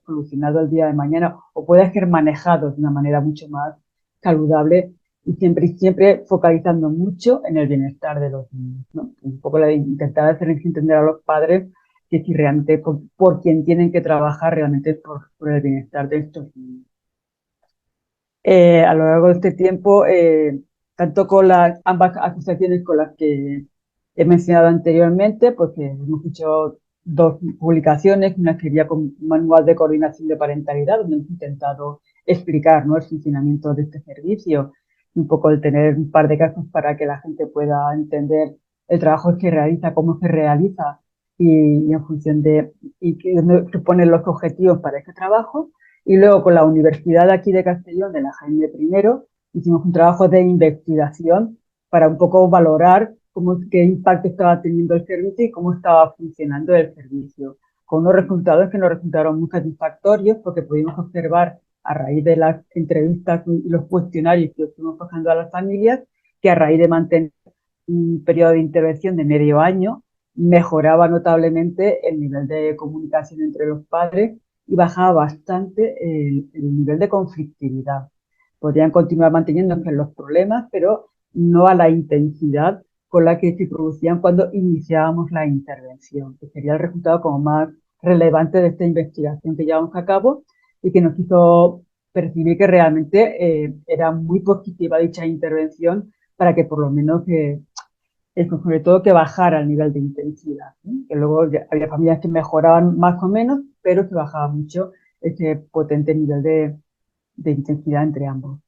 solucionado el día de mañana o pueda ser manejado de una manera mucho más saludable y siempre focalizando mucho en el bienestar de los niños, ¿no? Un poco intentar hacerles entender a los padres que si realmente por quien tienen que trabajar realmente es por el bienestar de estos niños. A lo largo de este tiempo, tanto con ambas asociaciones con las que he mencionado anteriormente, pues hemos hecho 2 publicaciones, una sería con un manual de coordinación de parentalidad, donde hemos intentado explicar, ¿no?, el funcionamiento de este servicio, un poco el tener un par de casos para que la gente pueda entender el trabajo que realiza, cómo se realiza y en función de y qué suponen los objetivos para este trabajo. Y luego con la Universidad de aquí de Castellón, de la Jaime I, hicimos un trabajo de investigación para un poco valorar qué impacto estaba teniendo el servicio y cómo estaba funcionando el servicio, con unos resultados que nos resultaron muy satisfactorios porque pudimos observar a raíz de las entrevistas y los cuestionarios que estuvimos pasando a las familias, que a raíz de mantener un periodo de intervención de medio año, mejoraba notablemente el nivel de comunicación entre los padres y bajaba bastante el nivel de conflictividad. Podrían continuar manteniéndose los problemas, pero no a la intensidad con la que se producían cuando iniciábamos la intervención, que sería el resultado como más relevante de esta investigación que llevamos a cabo y que nos hizo percibir que realmente era muy positiva dicha intervención para que por lo menos sobre todo que bajara el nivel de intensidad, ¿sí? Que luego había familias que mejoraban más o menos, pero que bajaba mucho ese potente nivel de intensidad entre ambos.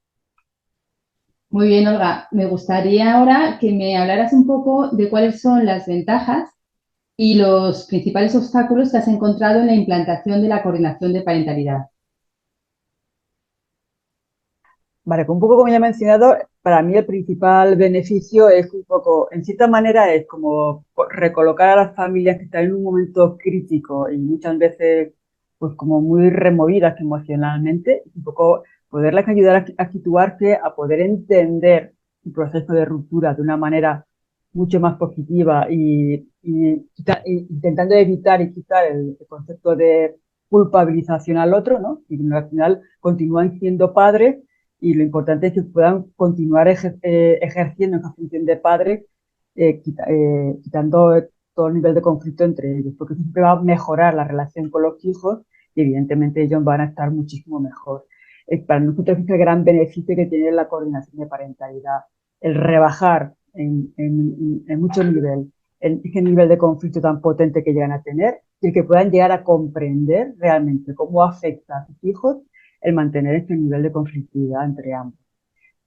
Muy bien, Olga. Me gustaría ahora que me hablaras un poco de cuáles son las ventajas y los principales obstáculos que has encontrado en la implantación de la coordinación de parentalidad. Vale, un poco como ya he mencionado, para mí el principal beneficio es un poco, en cierta manera, es como recolocar a las familias que están en un momento crítico y muchas veces pues como muy removidas emocionalmente, un poco poderles ayudar a situarse, a poder entender el proceso de ruptura de una manera mucho más positiva y intentando evitar y quitar el concepto de culpabilización al otro, ¿no? Y al final continúan siendo padres y lo importante es que puedan continuar ejerciendo esa función de padre, quitando todo el nivel de conflicto entre ellos, porque siempre va a mejorar la relación con los hijos y evidentemente ellos van a estar muchísimo mejor. Para nosotros es el gran beneficio que tiene la coordinación de parentalidad, el rebajar en mucho nivel ese nivel de conflicto tan potente que llegan a tener y el que puedan llegar a comprender realmente cómo afecta a sus hijos el mantener este nivel de conflictividad entre ambos.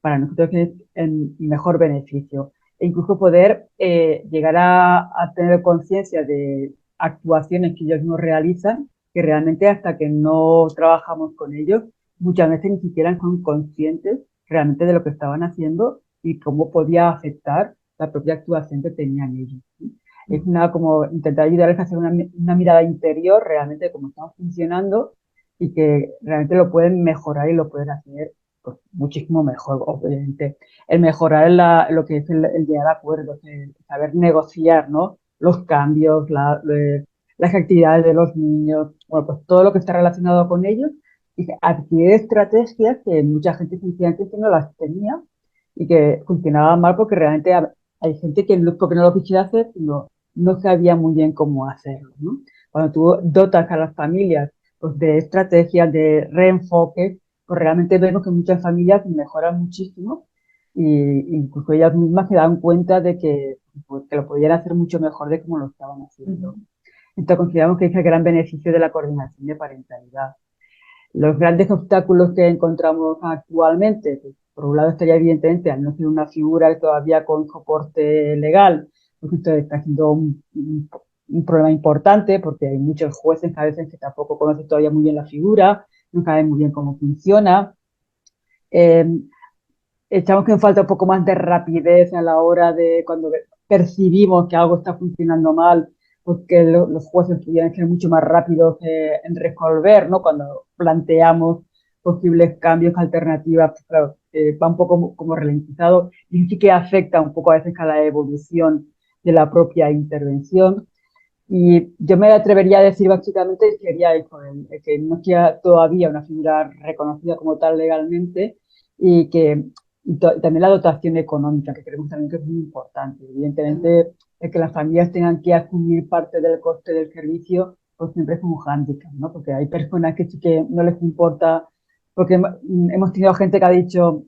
Para nosotros es el mejor beneficio. E incluso poder llegar a tener conciencia de actuaciones que ellos no realizan, que realmente hasta que no trabajamos con ellos, muchas veces ni siquiera son conscientes realmente de lo que estaban haciendo y cómo podía afectar la propia actuación que tenían ellos, ¿sí? Es como intentar ayudarles a hacer una mirada interior realmente de cómo estamos funcionando y que realmente lo pueden mejorar y lo pueden hacer pues, muchísimo mejor, obviamente. El mejorar lo que es el llegar a acuerdos, el saber negociar, ¿no?, los cambios, las actividades de los niños, bueno, pues todo lo que está relacionado con ellos y adquirir estrategias que mucha gente sencillamente no las tenía y que funcionaban mal porque realmente hay gente que porque no lo quisiera hacer, no sabía muy bien cómo hacerlo, ¿no? Cuando tú dotas a las familias pues, de estrategias, de reenfoque, pues realmente vemos que muchas familias mejoran muchísimo y incluso ellas mismas se dan cuenta de que, pues, que lo podían hacer mucho mejor de cómo lo estaban haciendo. Entonces consideramos que es el gran beneficio de la coordinación de parentalidad. Los grandes obstáculos que encontramos actualmente, pues, por un lado estaría evidentemente al no ser una figura todavía con soporte legal, pues esto está siendo un problema importante porque hay muchos jueces a veces que tampoco conocen todavía muy bien la figura, no saben muy bien cómo funciona. Echamos que falta un poco más de rapidez a la hora de cuando percibimos que algo está funcionando mal, porque los jueces pudieran ser mucho más rápidos en resolver, ¿no? Cuando planteamos posibles cambios, alternativas, pues, claro, va un poco como ralentizado y sí que afecta un poco a veces a la evolución de la propia intervención. Y yo me atrevería a decir básicamente que sería eso, que no sea todavía una figura reconocida como tal legalmente y que y también la dotación económica, que creemos también que es muy importante. Evidentemente, el que las familias tengan que asumir parte del coste del servicio, pues siempre es un hándicap, ¿no? Porque hay personas que sí que no les importa, porque hemos tenido gente que ha dicho,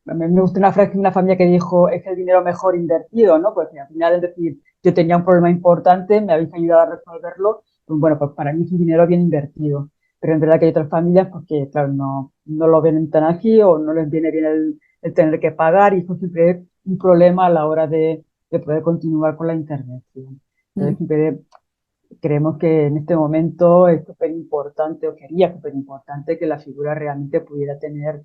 me gusta una frase de una familia que dijo, es el dinero mejor invertido, ¿no? Pues al final es decir, yo tenía un problema importante, me habéis ayudado a resolverlo, pues bueno, pues para mí es un dinero bien invertido. Pero en verdad que hay otras familias pues que, claro, no lo ven tan así o no les viene bien el tener que pagar y eso siempre es un problema a la hora de poder continuar con la intervención. Entonces siempre creemos que en este momento es súper importante, o sería súper importante, que la figura realmente pudiera tener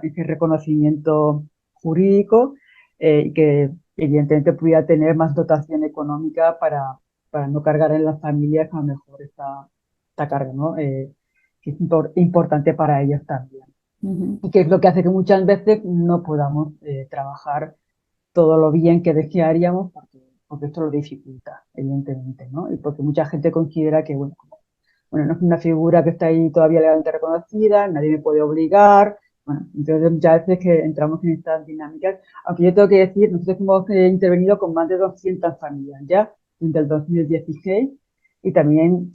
ese reconocimiento jurídico y que evidentemente pudiera tener más dotación económica para no cargar en las familias a lo mejor esta carga, ¿no? Que es importante para ellos también. Y que es lo que hace que muchas veces no podamos trabajar todo lo bien que desearíamos porque esto lo dificulta, evidentemente, ¿no? Y porque mucha gente considera que, bueno, no es una figura que está ahí todavía legalmente reconocida, nadie me puede obligar, bueno, entonces muchas veces que entramos en estas dinámicas, aunque yo tengo que decir, nosotros hemos intervenido con más de 200 familias ya, desde el 2016, y también,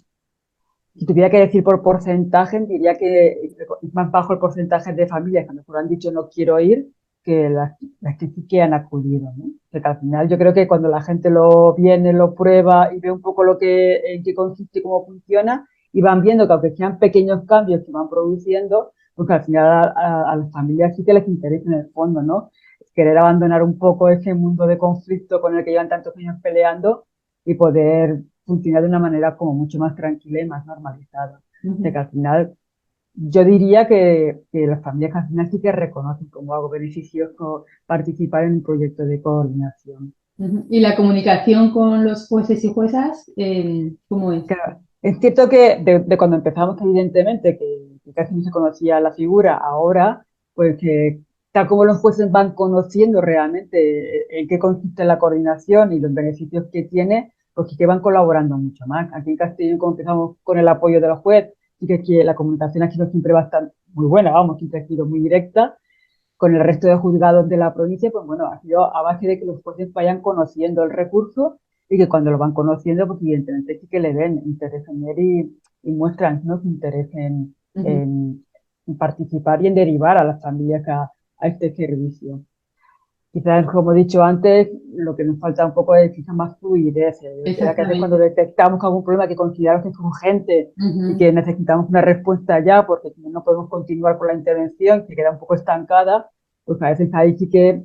si tuviera que decir por porcentaje, diría que es más bajo el porcentaje de familias que a lo mejor han dicho no quiero ir, que las que sí que han acudido, ¿no? Porque al final yo creo que cuando la gente lo viene, lo prueba y ve un poco en qué consiste y cómo funciona, y van viendo que aunque sean pequeños cambios que van produciendo, pues al final a las familias sí que les interesa en el fondo, ¿no? Querer abandonar un poco ese mundo de conflicto con el que llevan tantos años peleando y poder funcionar de una manera como mucho más tranquila y más normalizada. De que al final yo diría que las familias al final sí que reconocen como algo beneficioso participar en un proyecto de coordinación. ¿Y la comunicación con los jueces y juezas, cómo es? Claro, es cierto que de cuando empezamos, evidentemente, que casi no se conocía la figura, ahora, pues que tal como los jueces van conociendo realmente en qué consiste la coordinación y los beneficios que tiene, pues que van colaborando mucho más. Aquí en Castellón, como empezamos con el apoyo del juez, y que la comunicación ha sido siempre bastante muy buena, vamos, siempre ha sido muy directa. Con el resto de juzgados de la provincia, pues bueno, ha sido a base de que los jueces vayan conociendo el recurso y que cuando lo van conociendo, pues evidentemente sí que le ven interés en él y muestran, ¿no?, su interés en participar y en derivar a las familias a este servicio. Quizás, como he dicho antes, lo que nos falta un poco es quizás más fluidez. Que a veces cuando detectamos algún problema que consideramos que es urgente y que necesitamos una respuesta ya, porque si no podemos continuar con la intervención, que queda un poco estancada, pues a veces ahí sí que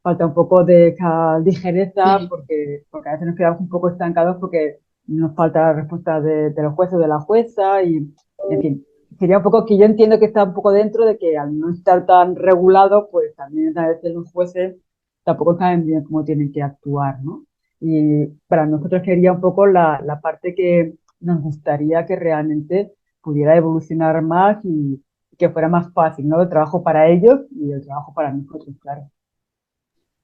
falta un poco de esa ligereza, porque a veces nos quedamos un poco estancados porque nos falta la respuesta de los jueces o de la jueza y, en fin. Sería un poco que yo entiendo que está un poco dentro de que al no estar tan regulado, pues también a veces los jueces tampoco saben bien cómo tienen que actuar, ¿no? Y para nosotros sería un poco la parte que nos gustaría que realmente pudiera evolucionar más y que fuera más fácil, ¿no? El trabajo para ellos y el trabajo para nosotros, claro.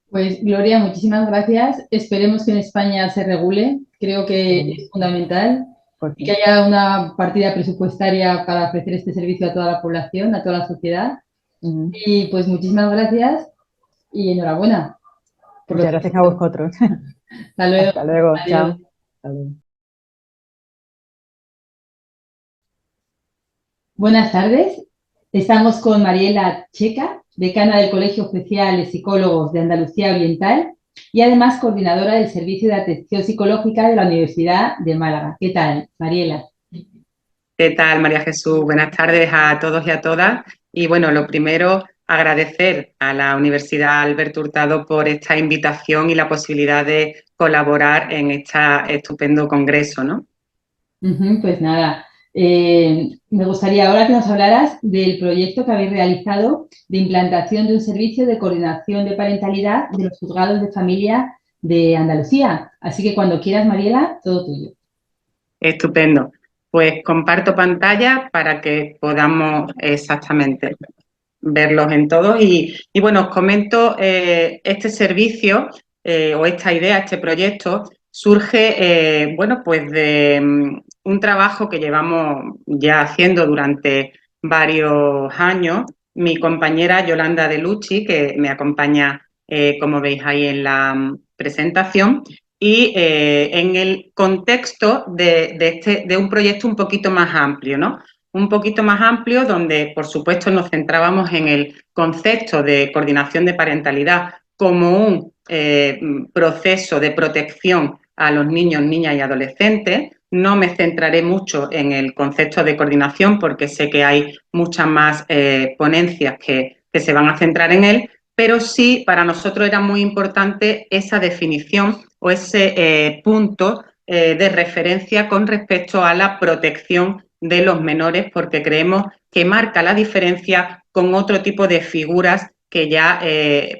Pues Gloria, muchísimas gracias. Esperemos que en España se regule. Creo que es fundamental que haya una partida presupuestaria para ofrecer este servicio a toda la población, a toda la sociedad. Y pues muchísimas gracias y enhorabuena. Muchas gracias a vosotros. Hasta luego. Hasta luego. Adiós. Chao. Hasta luego. Buenas tardes. Estamos con Mariela Checa, decana del Colegio Oficial de Psicólogos de Andalucía Oriental y además coordinadora del Servicio de Atención Psicológica de la Universidad de Málaga. ¿Qué tal, Mariela? ¿Qué tal, María Jesús? Buenas tardes a todos y a todas. Y bueno, lo primero, agradecer a la Universidad Alberto Hurtado por esta invitación y la posibilidad de colaborar en este estupendo congreso, ¿no? Pues nada, me gustaría ahora que nos hablaras del proyecto que habéis realizado de implantación de un servicio de coordinación de parentalidad de los juzgados de familia de Andalucía. Así que cuando quieras, Mariela, todo tuyo. Estupendo. Pues comparto pantalla para que podamos exactamente verlos en todos. Y bueno, os comento este servicio o esta idea, este proyecto, surge, bueno, pues de un trabajo que llevamos ya haciendo durante varios años. Mi compañera Yolanda De Lucci, que me acompaña, como veis ahí en la presentación, y en el contexto de un proyecto un poquito más amplio, ¿no? Un poquito más amplio donde, por supuesto, nos centrábamos en el concepto de coordinación de parentalidad como un proceso de protección a los niños, niñas y adolescentes. No me centraré mucho en el concepto de coordinación porque sé que hay muchas más ponencias que se van a centrar en él, pero sí para nosotros era muy importante esa definición o ese punto de referencia con respecto a la protección de los menores, porque creemos que marca la diferencia con otro tipo de figuras que ya,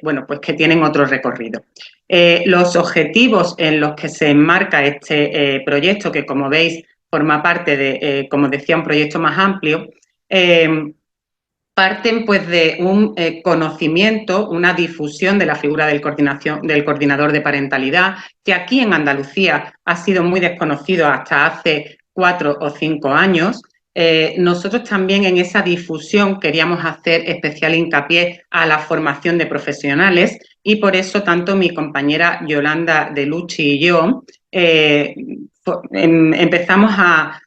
bueno, pues que tienen otro recorrido. Los objetivos en los que se enmarca este proyecto, que como veis forma parte de, como decía, un proyecto más amplio, parten pues de un conocimiento, una difusión de la figura del coordinador de parentalidad, que aquí en Andalucía ha sido muy desconocido hasta hace 4 o 5 años. Nosotros también en esa difusión queríamos hacer especial hincapié a la formación de profesionales y por eso tanto mi compañera Yolanda De Lucci y yo empezamos a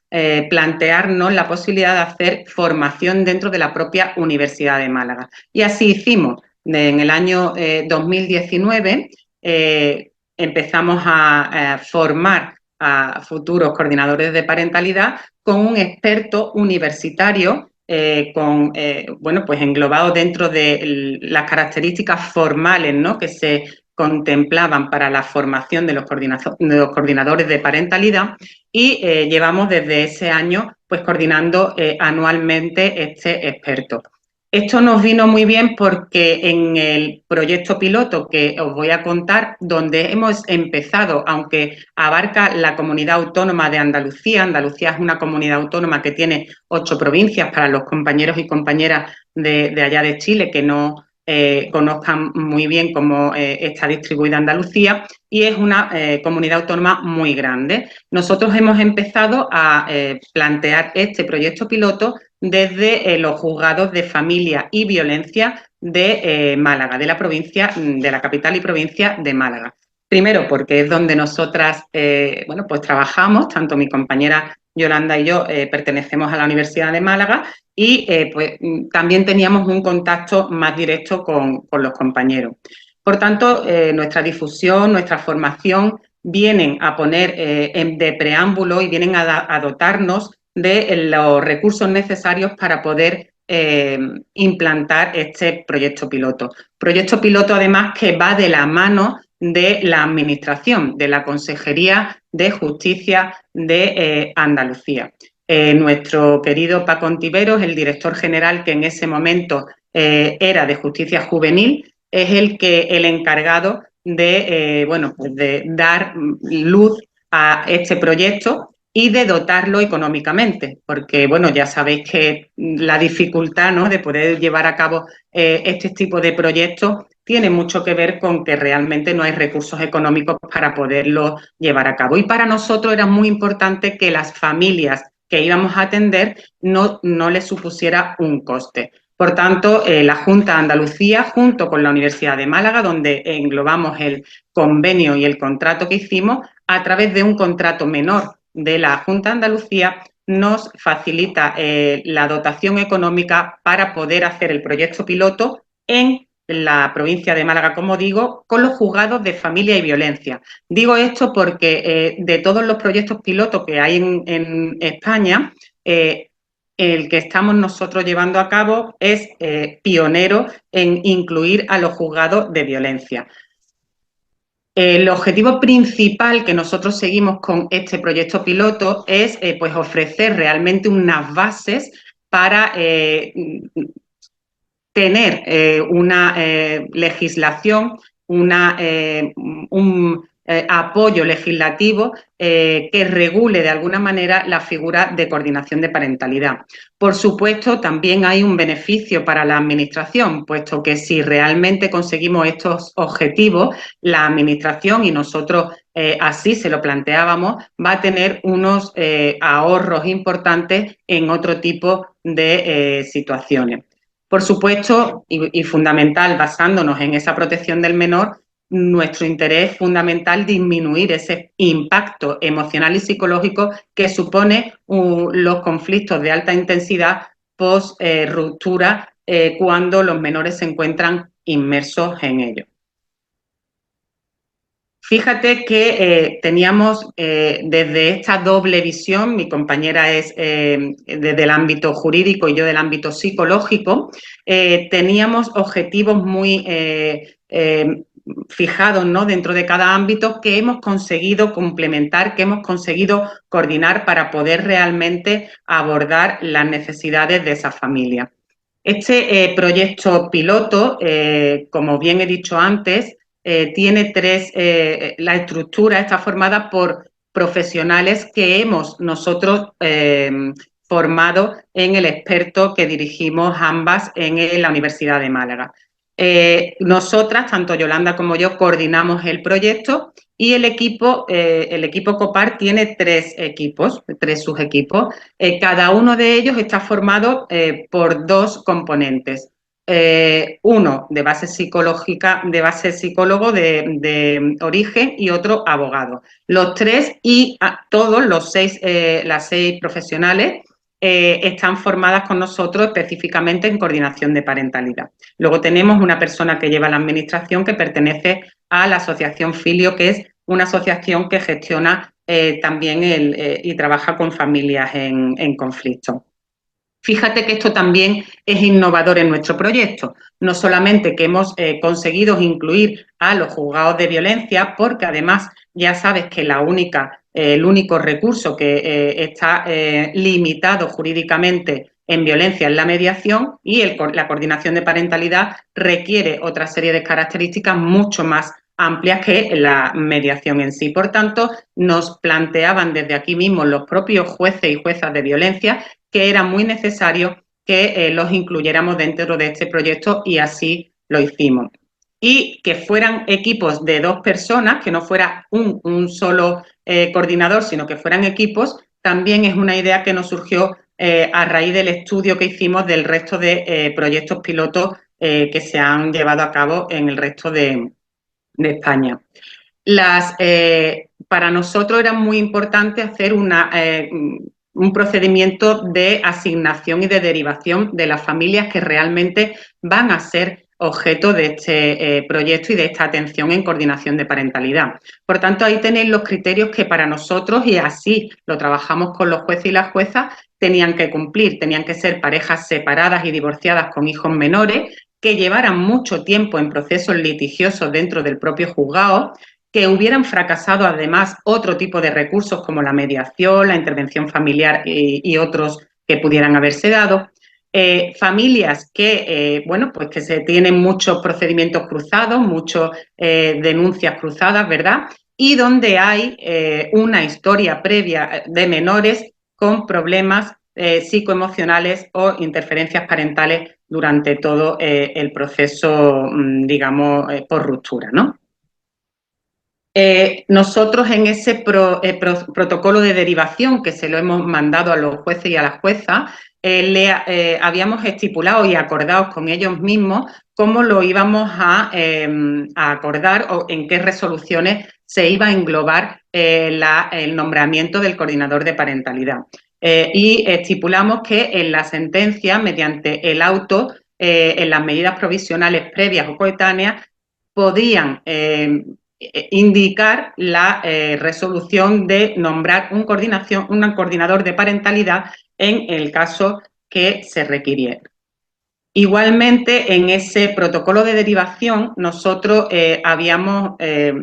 plantearnos la posibilidad de hacer formación dentro de la propia Universidad de Málaga. Y así hicimos. En el año 2019 empezamos a formar a futuros coordinadores de parentalidad con un experto universitario bueno, pues englobado dentro de las características formales, ¿no?, que se contemplaban para la formación de los coordinadores de parentalidad y llevamos desde ese año pues coordinando anualmente este experto. Esto nos vino muy bien porque en el proyecto piloto que os voy a contar, donde hemos empezado, aunque abarca la comunidad autónoma de Andalucía, Andalucía es una comunidad autónoma que tiene 8 provincias para los compañeros y compañeras de allá de Chile que no conozcan muy bien cómo está distribuida Andalucía, y es una comunidad autónoma muy grande. Nosotros hemos empezado a plantear este proyecto piloto desde los juzgados de familia y violencia de Málaga, de la provincia, de la capital y provincia de Málaga. Primero porque es donde nosotras bueno, pues trabajamos, tanto mi compañera Yolanda y yo pertenecemos a la Universidad de Málaga y pues también teníamos un contacto más directo con los compañeros. Por tanto, nuestra difusión, nuestra formación vienen a poner de preámbulo y vienen a dotarnos de los recursos necesarios para poder implantar este proyecto piloto. Proyecto piloto, además, que va de la mano de la Administración, de la Consejería de Justicia de Andalucía. Nuestro querido Paco Ontiveros, el director general que en ese momento era de Justicia Juvenil, es el encargado de, bueno, pues de dar luz a este proyecto y de dotarlo económicamente, porque bueno, ya sabéis que la dificultad, ¿no?, de poder llevar a cabo este tipo de proyectos tiene mucho que ver con que realmente no hay recursos económicos para poderlo llevar a cabo. Y para nosotros era muy importante que las familias que íbamos a atender no les supusiera un coste. Por tanto, la Junta de Andalucía, junto con la Universidad de Málaga, donde englobamos el convenio y el contrato que hicimos, a través de un contrato menor de la Junta de Andalucía, nos facilita la dotación económica para poder hacer el proyecto piloto en la provincia de Málaga, como digo, con los juzgados de familia y violencia. Digo esto porque de todos los proyectos pilotos que hay en España, el que estamos nosotros llevando a cabo es pionero en incluir a los juzgados de violencia. El objetivo principal que nosotros seguimos con este proyecto piloto es pues ofrecer realmente unas bases para tener una legislación, un apoyo legislativo que regule de alguna manera la figura de coordinación de parentalidad. Por supuesto, también hay un beneficio para la Administración, puesto que si realmente conseguimos estos objetivos, la Administración, y nosotros así se lo planteábamos, va a tener unos ahorros importantes en otro tipo de situaciones. Por supuesto, y fundamental, basándonos en esa protección del menor, nuestro interés fundamental disminuir ese impacto emocional y psicológico que supone los conflictos de alta intensidad post ruptura cuando los menores se encuentran inmersos en ello. Fíjate que teníamos desde esta doble visión, mi compañera es desde el ámbito jurídico y yo del ámbito psicológico, teníamos objetivos muy fijados, ¿no?, dentro de cada ámbito que hemos conseguido complementar, que hemos conseguido coordinar para poder realmente abordar las necesidades de esa familia. Este proyecto piloto, como bien he dicho antes, tiene la estructura está formada por profesionales que hemos nosotros formado en el experto que dirigimos ambas en la Universidad de Málaga. Nosotras, tanto Yolanda como yo, coordinamos el proyecto y el equipo COPAR tiene tres subequipos. Cada uno de ellos está formado por dos componentes. Uno de base psicológica, de base psicólogo de origen y otro abogado. Los tres y todos las seis profesionales están formadas con nosotros específicamente en coordinación de parentalidad. Luego tenemos una persona que lleva la administración que pertenece a la asociación Filio, que es una asociación que gestiona también y trabaja con familias en conflicto. Fíjate que esto también es innovador en nuestro proyecto, no solamente que hemos conseguido incluir a los juzgados de violencia, porque además ya sabes que el único recurso que está limitado jurídicamente en violencia es la mediación y la coordinación de parentalidad requiere otra serie de características mucho más amplias que la mediación en sí. Por tanto, nos planteaban desde aquí mismo los propios jueces y juezas de violencia que era muy necesario que los incluyéramos dentro de este proyecto y así lo hicimos. Y que fueran equipos de 2 personas, que no fuera un solo coordinador, sino que fueran equipos, también es una idea que nos surgió a raíz del estudio que hicimos del resto de proyectos pilotos que se han llevado a cabo en el resto de España. Para nosotros era muy importante hacer un procedimiento de asignación y de derivación de las familias que realmente van a ser objeto de este proyecto y de esta atención en coordinación de parentalidad. Por tanto, ahí tenéis los criterios que para nosotros, y así lo trabajamos con los jueces y las juezas, tenían que cumplir. Tenían que ser parejas separadas y divorciadas con hijos menores, que llevaran mucho tiempo en procesos litigiosos dentro del propio juzgado, que hubieran fracasado además otro tipo de recursos como la mediación, la intervención familiar y otros que pudieran haberse dado. Familias que, pues que se tienen muchos procedimientos cruzados, muchas denuncias cruzadas, ¿verdad? Y donde hay una historia previa de menores con problemas psicoemocionales o interferencias parentales durante todo el proceso, digamos, por ruptura, ¿no? Nosotros en ese protocolo de derivación que se lo hemos mandado a los jueces y a las juezas, habíamos estipulado y acordado con ellos mismos cómo lo íbamos a acordar o en qué resoluciones se iba a englobar el nombramiento del coordinador de parentalidad. Y estipulamos que en la sentencia, mediante el auto, en las medidas provisionales previas o coetáneas, podían indicar la resolución de nombrar un coordinador de parentalidad en el caso que se requiriera. Igualmente, en ese protocolo de derivación, nosotros habíamos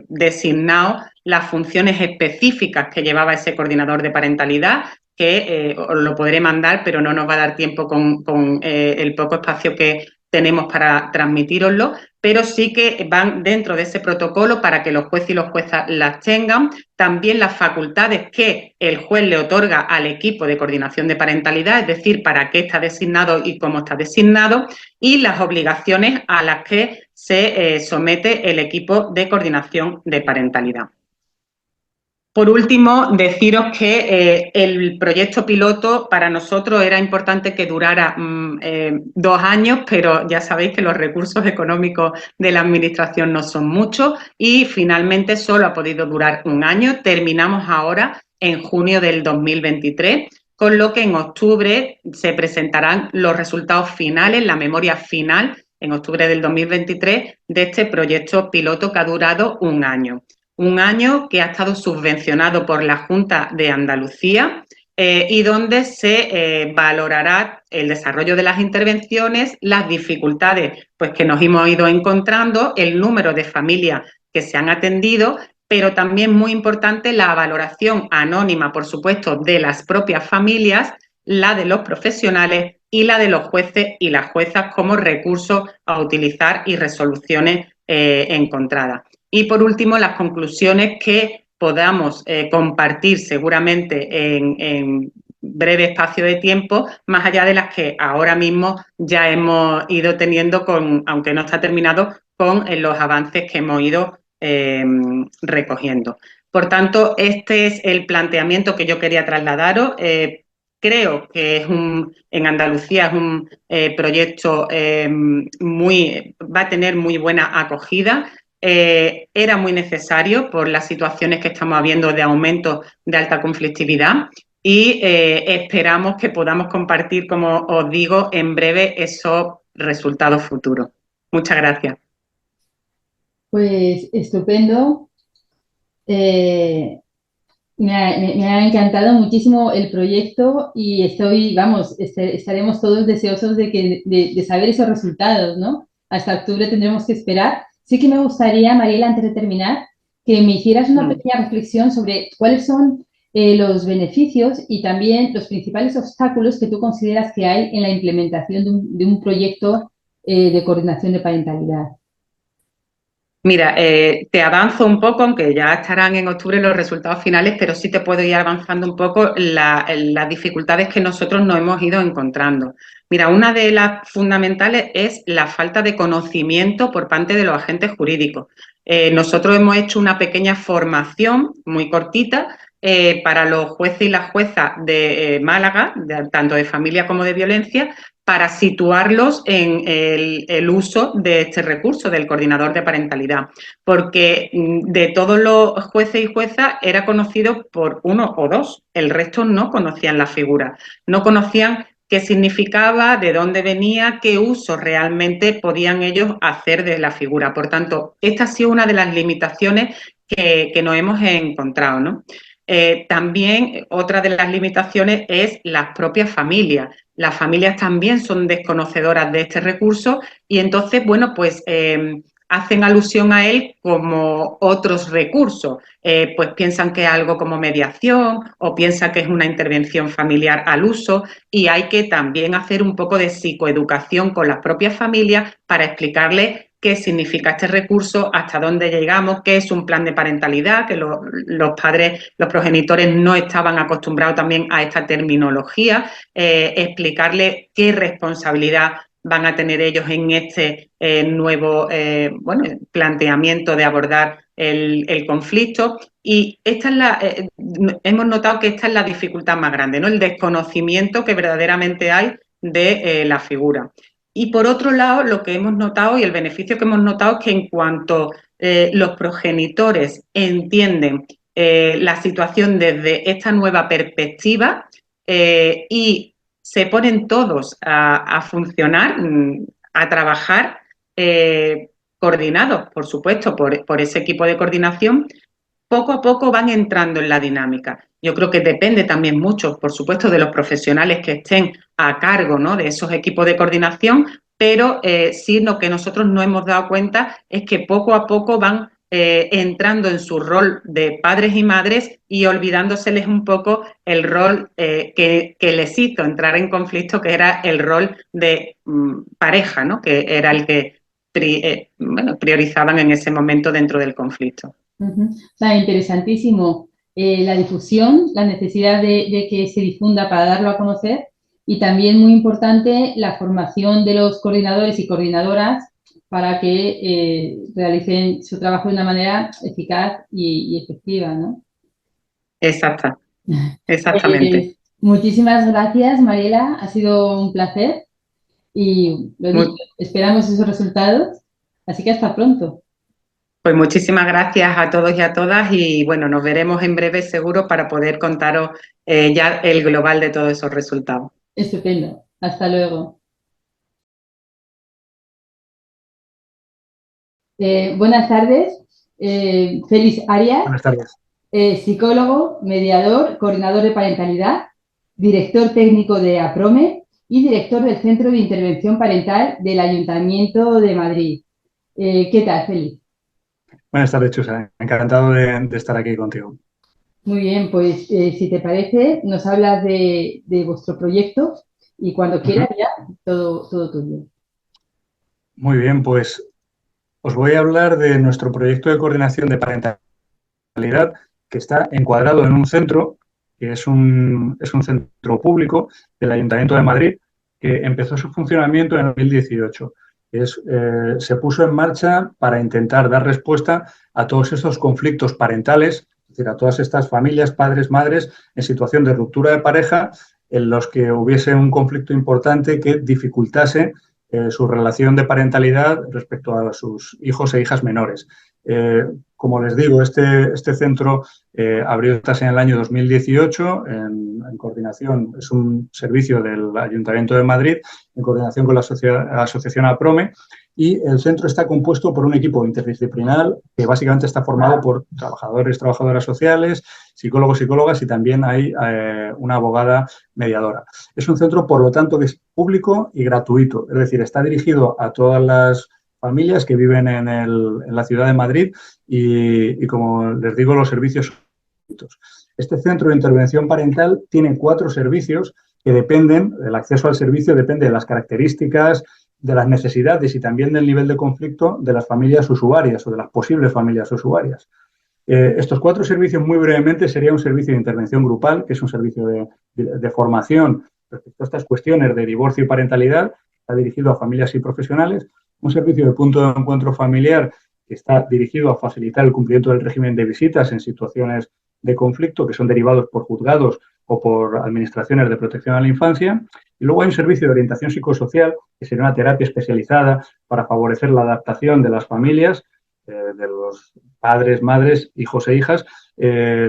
designado las funciones específicas que llevaba ese coordinador de parentalidad, que os lo podré mandar, pero no nos va a dar tiempo con el poco espacio que tenemos para transmitíroslo, pero sí que van dentro de ese protocolo para que los jueces y las juezas las tengan. También las facultades que el juez le otorga al equipo de coordinación de parentalidad, es decir, para qué está designado y cómo está designado, y las obligaciones a las que se somete el equipo de coordinación de parentalidad. Por último, deciros que el proyecto piloto para nosotros era importante que durara 2 años, pero ya sabéis que los recursos económicos de la Administración no son muchos y finalmente solo ha podido durar 1 año. Terminamos ahora en junio del 2023, con lo que en octubre se presentarán los resultados finales, la memoria final, en octubre del 2023, de este proyecto piloto que ha durado 1 año. 1 año que ha estado subvencionado por la Junta de Andalucía y donde se valorará el desarrollo de las intervenciones, las dificultades pues, que nos hemos ido encontrando, el número de familias que se han atendido, pero también muy importante la valoración anónima, por supuesto, de las propias familias, la de los profesionales y la de los jueces y las juezas como recursos a utilizar y resoluciones encontradas. Y, por último, las conclusiones que podamos compartir seguramente en breve espacio de tiempo, más allá de las que ahora mismo ya hemos ido teniendo, aunque no está terminado, con los avances que hemos ido recogiendo. Por tanto, este es el planteamiento que yo quería trasladaros. Creo que en Andalucía es un proyecto va a tener muy buena acogida. Era muy necesario por las situaciones que estamos viendo de aumento de alta conflictividad y esperamos que podamos compartir, como os digo, en breve esos resultados futuros. Muchas gracias. Pues estupendo. Me ha encantado muchísimo el proyecto y estaremos todos deseosos de saber esos resultados, ¿no? Hasta octubre tendremos que esperar. Sí que me gustaría, Mariela, antes de terminar, que me hicieras una pequeña reflexión sobre cuáles son los beneficios y también los principales obstáculos que tú consideras que hay en la implementación de un proyecto de coordinación de parentalidad. Mira, te avanzo un poco, aunque ya estarán en octubre los resultados finales, pero sí te puedo ir avanzando un poco las dificultades que nosotros nos hemos ido encontrando. Mira, una de las fundamentales es la falta de conocimiento por parte de los agentes jurídicos. Nosotros hemos hecho una pequeña formación muy cortita para los jueces y las juezas de Málaga, tanto de familia como de violencia, para situarlos en el uso de este recurso del coordinador de parentalidad, porque de todos los jueces y juezas era conocido por 1 o 2, el resto no conocían la figura, no conocían qué significaba, de dónde venía, qué uso realmente podían ellos hacer de la figura. Por tanto, esta ha sido una de las limitaciones que nos hemos encontrado, ¿no? También otra de las limitaciones es las propias familias. Las familias también son desconocedoras de este recurso y entonces, bueno, pues hacen alusión a él como otros recursos. Pues piensan que es algo como mediación o piensan que es una intervención familiar al uso y hay que también hacer un poco de psicoeducación con las propias familias para explicarles qué significa este recurso, hasta dónde llegamos, qué es un plan de parentalidad, que los padres, los progenitores no estaban acostumbrados también a esta terminología, explicarles qué responsabilidad van a tener ellos en este nuevo planteamiento de abordar el conflicto. Y esta es hemos notado que esta es la dificultad más grande, ¿no? El desconocimiento que verdaderamente hay de la figura. Y por otro lado, lo que hemos notado y el beneficio que hemos notado es que en cuanto los progenitores entienden la situación desde esta nueva perspectiva y se ponen todos a funcionar, a trabajar coordinados, por supuesto, por ese equipo de coordinación, poco a poco van entrando en la dinámica. Yo creo que depende también mucho, por supuesto, de los profesionales que estén a cargo, ¿no?, de esos equipos de coordinación, pero sí lo que nosotros no hemos dado cuenta es que poco a poco van entrando en su rol de padres y madres y olvidándoseles un poco el rol que les hizo entrar en conflicto, que era el rol de pareja, ¿no? Que era el que priorizaban en ese momento dentro del conflicto. O sea, interesantísimo la difusión, la necesidad de que se difunda para darlo a conocer, y también muy importante la formación de los coordinadores y coordinadoras para que realicen su trabajo de una manera eficaz y efectiva, ¿no? Exactamente. Muchísimas gracias, Mariela, ha sido un placer y lo dicho, esperamos esos resultados, así que hasta pronto. Pues muchísimas gracias a todos y a todas, y bueno, nos veremos en breve seguro para poder contaros ya el global de todos esos resultados. Estupendo, hasta luego. Buenas tardes, Félix Arias. Buenas tardes. Psicólogo, mediador, coordinador de parentalidad, director técnico de APROME y director del Centro de Intervención Parental del Ayuntamiento de Madrid. ¿Qué tal, Félix? Buenas tardes, Chusa. Encantado de estar aquí contigo. Muy bien, pues si te parece, nos hablas de vuestro proyecto y cuando quieras ya, todo tuyo. Muy bien, pues os voy a hablar de nuestro proyecto de coordinación de parentalidad, que está encuadrado en un centro, que es un centro público del Ayuntamiento de Madrid, que empezó su funcionamiento en 2018. Se puso en marcha para intentar dar respuesta a todos estos conflictos parentales, es decir, a todas estas familias, padres, madres, en situación de ruptura de pareja, en los que hubiese un conflicto importante que dificultase su relación de parentalidad respecto a sus hijos e hijas menores. Como les digo, este centro abrió en el año 2018 en coordinación, es un servicio del Ayuntamiento de Madrid, en coordinación con la asociación APROME, y el centro está compuesto por un equipo interdisciplinar que básicamente está formado por trabajadores, trabajadoras sociales, psicólogos, psicólogas, y también hay una abogada mediadora. Es un centro, por lo tanto, que es público y gratuito, es decir, está dirigido a todas las familias que viven en la ciudad de Madrid y como les digo, los servicios son gratuitos. Este centro de intervención parental tiene 4 servicios que dependen, el acceso al servicio depende de las características, de las necesidades y también del nivel de conflicto de las familias usuarias o de las posibles familias usuarias. Estos 4 servicios, muy brevemente, sería un servicio de intervención grupal, que es un servicio de formación respecto a estas cuestiones de divorcio y parentalidad, está dirigido a familias y profesionales. Un servicio de punto de encuentro familiar, que está dirigido a facilitar el cumplimiento del régimen de visitas en situaciones de conflicto que son derivados por juzgados o por administraciones de protección a la infancia. Y luego hay un servicio de orientación psicosocial, que sería una terapia especializada para favorecer la adaptación de las familias, de los padres, madres, hijos e hijas,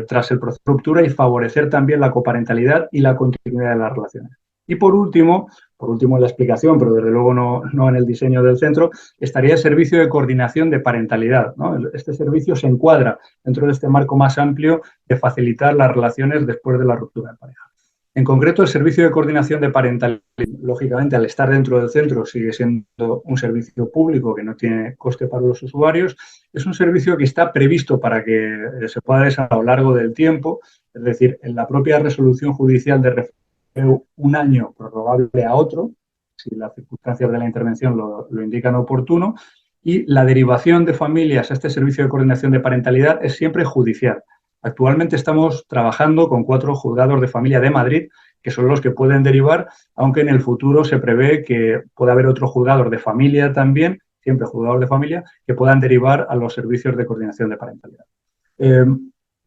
tras el proceso de ruptura, y favorecer también la coparentalidad y la continuidad de las relaciones. Y por último en la explicación, pero desde luego no en el diseño del centro, estaría el servicio de coordinación de parentalidad, ¿no? Este servicio se encuadra dentro de este marco más amplio de facilitar las relaciones después de la ruptura de pareja. En concreto, el servicio de coordinación de parentalidad, lógicamente, al estar dentro del centro, sigue siendo un servicio público que no tiene coste para los usuarios. Es un servicio que está previsto para que se pueda desarrollar a lo largo del tiempo, es decir, en la propia resolución judicial de referencia, un año prorrogable a otro, si las circunstancias de la intervención lo indican oportuno, y la derivación de familias a este servicio de coordinación de parentalidad es siempre judicial. Actualmente estamos trabajando con 4 juzgados de familia de Madrid, que son los que pueden derivar, aunque en el futuro se prevé que pueda haber otros juzgados de familia también, siempre juzgados de familia, que puedan derivar a los servicios de coordinación de parentalidad.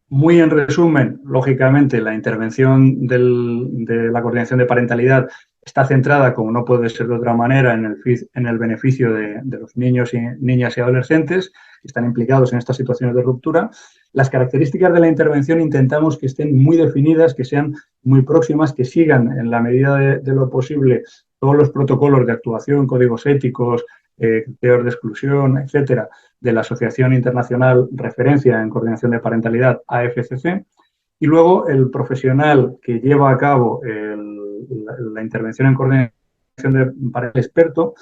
Muy en resumen, lógicamente, la intervención de la coordinación de parentalidad está centrada, como no puede ser de otra manera, en el beneficio de los niños y niñas y adolescentes que están implicados en estas situaciones de ruptura. Las características de la intervención intentamos que estén muy definidas, que sean muy próximas, que sigan en la medida de lo posible todos los protocolos de actuación, códigos éticos, criterios de exclusión, etcétera, de la Asociación Internacional Referencia en Coordinación de Parentalidad, AFCC, y luego el profesional que lleva a cabo la intervención en coordinación de parentalidad experto,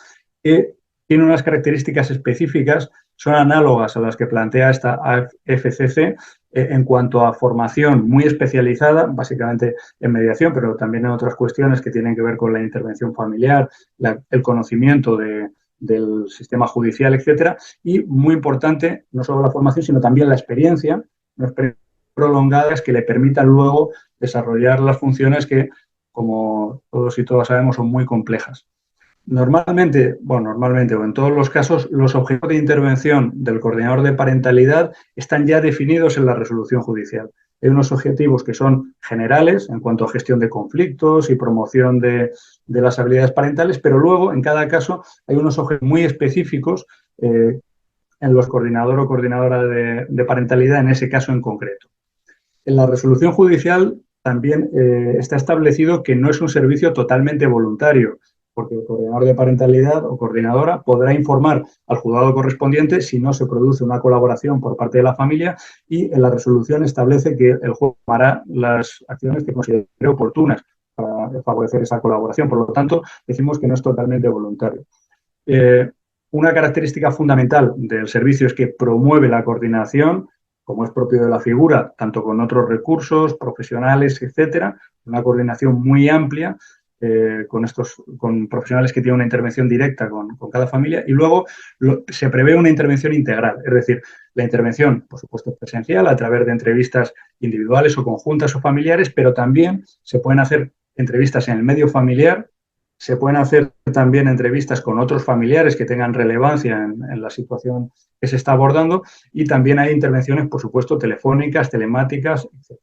que tiene unas características específicas, son análogas a las que plantea esta FCC en cuanto a formación muy especializada, básicamente en mediación, pero también en otras cuestiones que tienen que ver con la intervención familiar, el conocimiento del sistema judicial, etcétera, y muy importante, no solo la formación, sino también la experiencia, prolongadas que le permitan luego desarrollar las funciones que, como todos y todas sabemos, son muy complejas. Normalmente o en todos los casos, los objetivos de intervención del coordinador de parentalidad están ya definidos en la resolución judicial. Hay unos objetivos que son generales en cuanto a gestión de conflictos y promoción de las habilidades parentales, pero luego, en cada caso, hay unos objetivos muy específicos en los coordinador o coordinadora de parentalidad, en ese caso en concreto. En la resolución judicial también está establecido que no es un servicio totalmente voluntario, porque el coordinador de parentalidad o coordinadora podrá informar al juzgado correspondiente si no se produce una colaboración por parte de la familia, y en la resolución establece que el juez hará las acciones que considere oportunas para favorecer esa colaboración. Por lo tanto, decimos que no es totalmente voluntario. Una característica fundamental del servicio es que promueve la coordinación, como es propio de la figura, tanto con otros recursos, profesionales, etcétera, una coordinación muy amplia con profesionales que tienen una intervención directa con cada familia, y luego se prevé una intervención integral, es decir, la intervención, por supuesto, presencial a través de entrevistas individuales o conjuntas o familiares, pero también se pueden hacer entrevistas en el medio familiar. Se pueden hacer también entrevistas con otros familiares que tengan relevancia en la situación que se está abordando, y también hay intervenciones, por supuesto, telefónicas, telemáticas, etc.